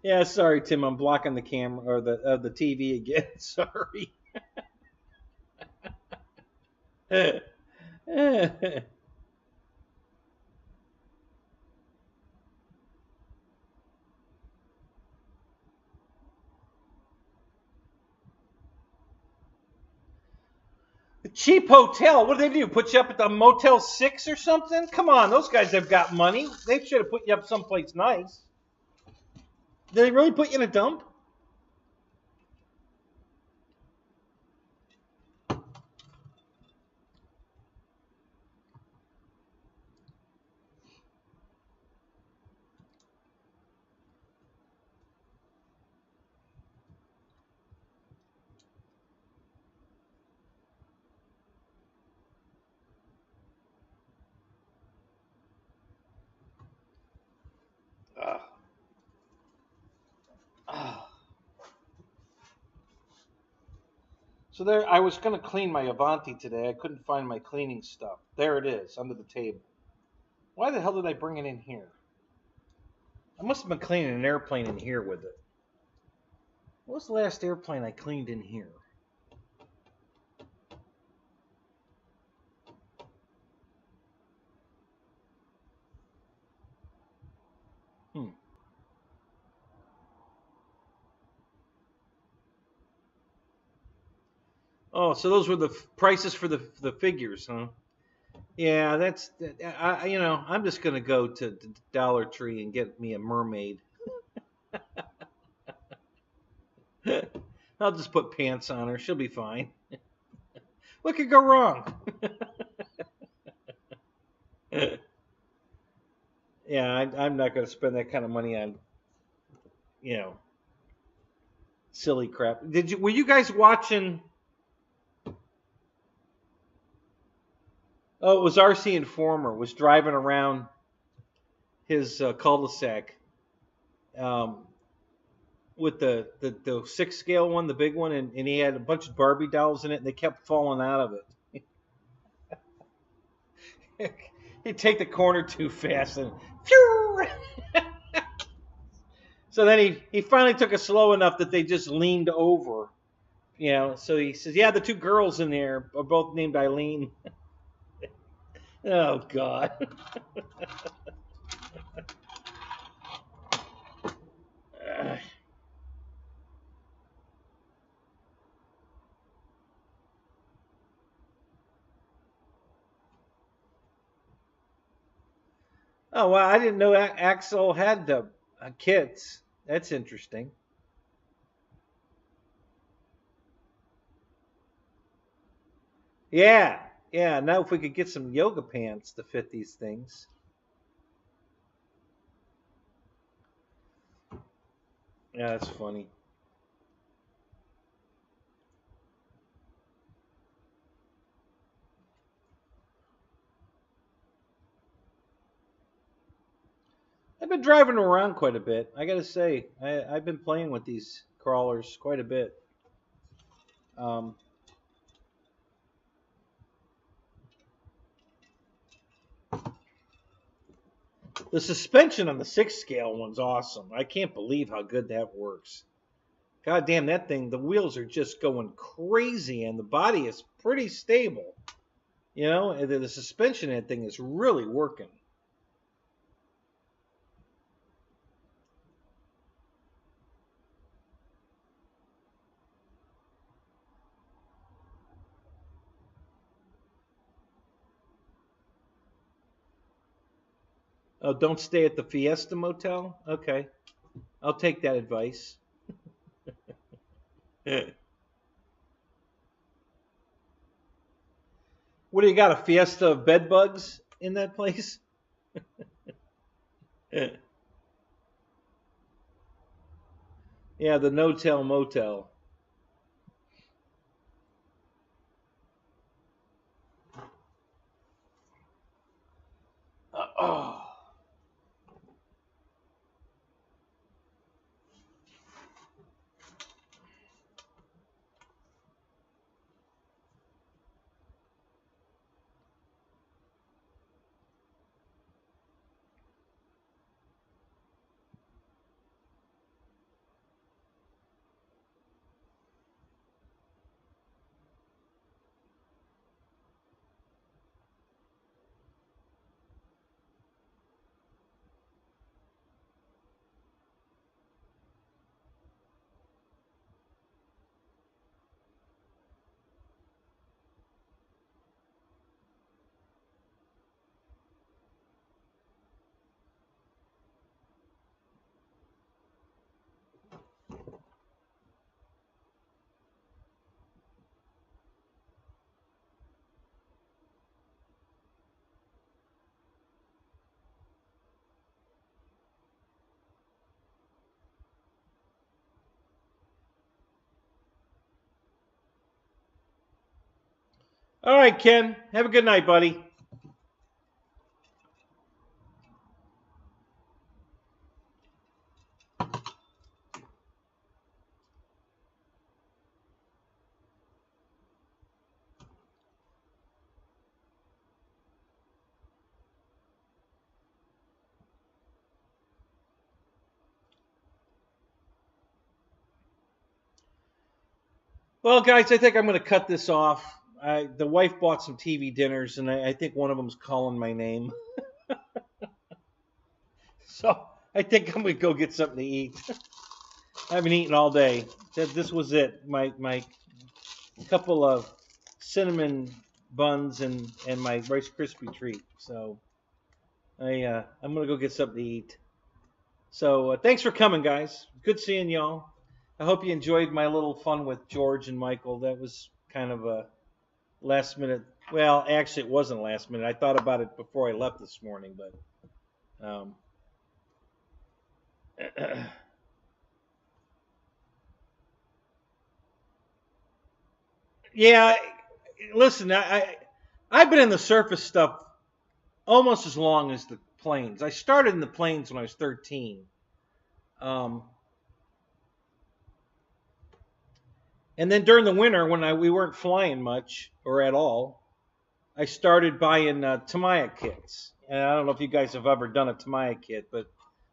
Yeah, sorry, Tim. I'm blocking the camera or the TV again. Sorry. The cheap hotel. What do they do? Put you up at the Motel 6 or something? Come on, those guys have got money. They should have put you up someplace nice. Did they really put you in a dump? Ugh. Ugh. So there, I was going to clean my Avanti today. I couldn't find my cleaning stuff. There it is, under the table. Why the hell did I bring it in here? I must have been cleaning an airplane in here with it. What was the last airplane I cleaned in here? Oh, so those were the prices for the figures, huh? Yeah, that's I'm just gonna go to Dollar Tree and get me a mermaid. I'll just put pants on her. She'll be fine. What could go wrong? Yeah, I'm not gonna spend that kind of money on, silly crap. Were you guys watching? Oh, it was RC Informer was driving around his cul-de-sac with the 6 scale one, the big one, and he had a bunch of Barbie dolls in it, and they kept falling out of it. He'd take the corner too fast, and phew! So then he finally took it slow enough that they just leaned over. So he says, yeah, the 2 girls in there are both named Eileen. Oh, God. Oh, well, I didn't know Axel had kits. That's interesting. Yeah. Yeah, now if we could get some yoga pants to fit these things. Yeah, that's funny. I've been driving around quite a bit. I got to say, I've been playing with these crawlers quite a bit. The suspension on the 6 scale one's awesome. I can't believe how good that works. God damn, that thing, the wheels are just going crazy and the body is pretty stable. The suspension in that thing is really working. Oh, don't stay at the Fiesta Motel? Okay. I'll take that advice. What do you got, a Fiesta of bed bugs in that place? Yeah, the no-tell motel. Oh. All right, Ken. Have a good night, buddy. Well, guys, I think I'm going to cut this off. The wife bought some TV dinners, and I think one of them's calling my name. So I think I'm going to go get something to eat. I haven't eaten all day. This was it. My couple of cinnamon buns and my Rice Krispie treat. So I'm going to go get something to eat. So thanks for coming, guys. Good seeing y'all. I hope you enjoyed my little fun with George and Michael. That was kind of a last minute. Well, actually, it wasn't last minute. I thought about it before I left this morning, but yeah. Listen, I've been in the surface stuff almost as long as the planes. I started in the planes when I was 13. And then during the winter, when we weren't flying much or at all, I started buying Tamiya kits. And I don't know if you guys have ever done a Tamiya kit, but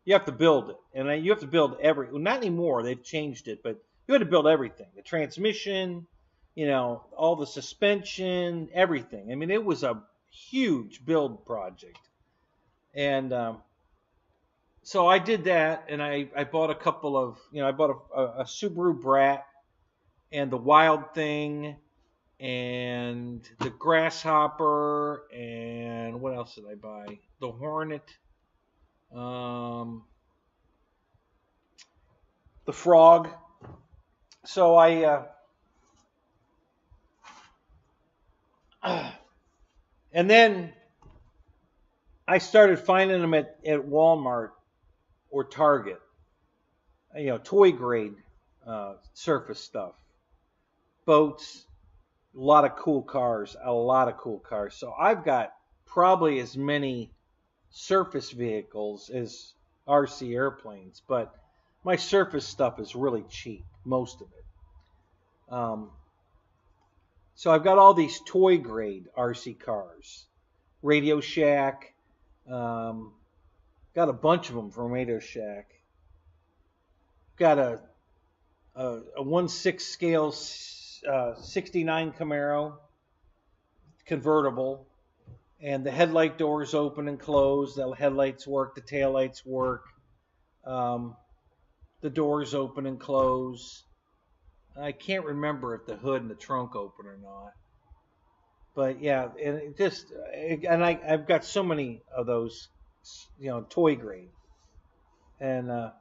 you have to build it. And you have to build well, not anymore, they've changed it, but you had to build everything. The transmission, all the suspension, everything. I mean, it was a huge build project. And so I did that, and I bought a couple of, I bought a Subaru Brat, and the Wild Thing, and the Grasshopper, and what else did I buy? The Hornet, the Frog. So and then I started finding them at Walmart or Target, toy grade surface stuff. Boats, a lot of cool cars. So I've got probably as many surface vehicles as RC airplanes, but my surface stuff is really cheap, most of it. So I've got all these toy grade RC cars. Radio Shack, got a bunch of them from Radio Shack. Got a 1/6 scale 69 Camaro convertible, and the headlight doors open and close. The headlights work, the taillights work, the doors open and close. I can't remember if the hood and the trunk open or not, but yeah, and I've got so many of those, toy grade, and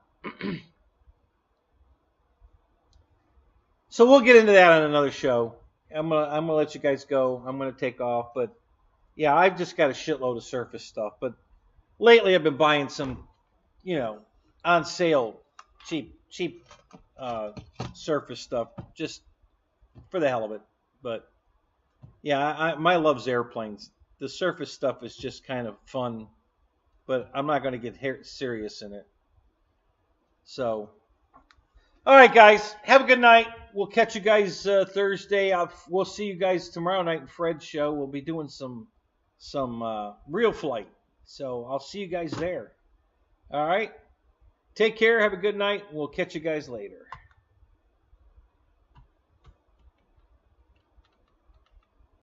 so we'll get into that on another show. I'm gonna let you guys go. I'm gonna take off, but yeah, I've just got a shitload of surface stuff. But lately, I've been buying some, on sale, cheap surface stuff just for the hell of it. But yeah, my love's airplanes. The surface stuff is just kind of fun, but I'm not going to get serious in it. So. All right, guys. Have a good night. We'll catch you guys Thursday. We'll see you guys tomorrow night in Fred's show. We'll be doing some real flight. So I'll see you guys there. All right. Take care. Have a good night. We'll catch you guys later.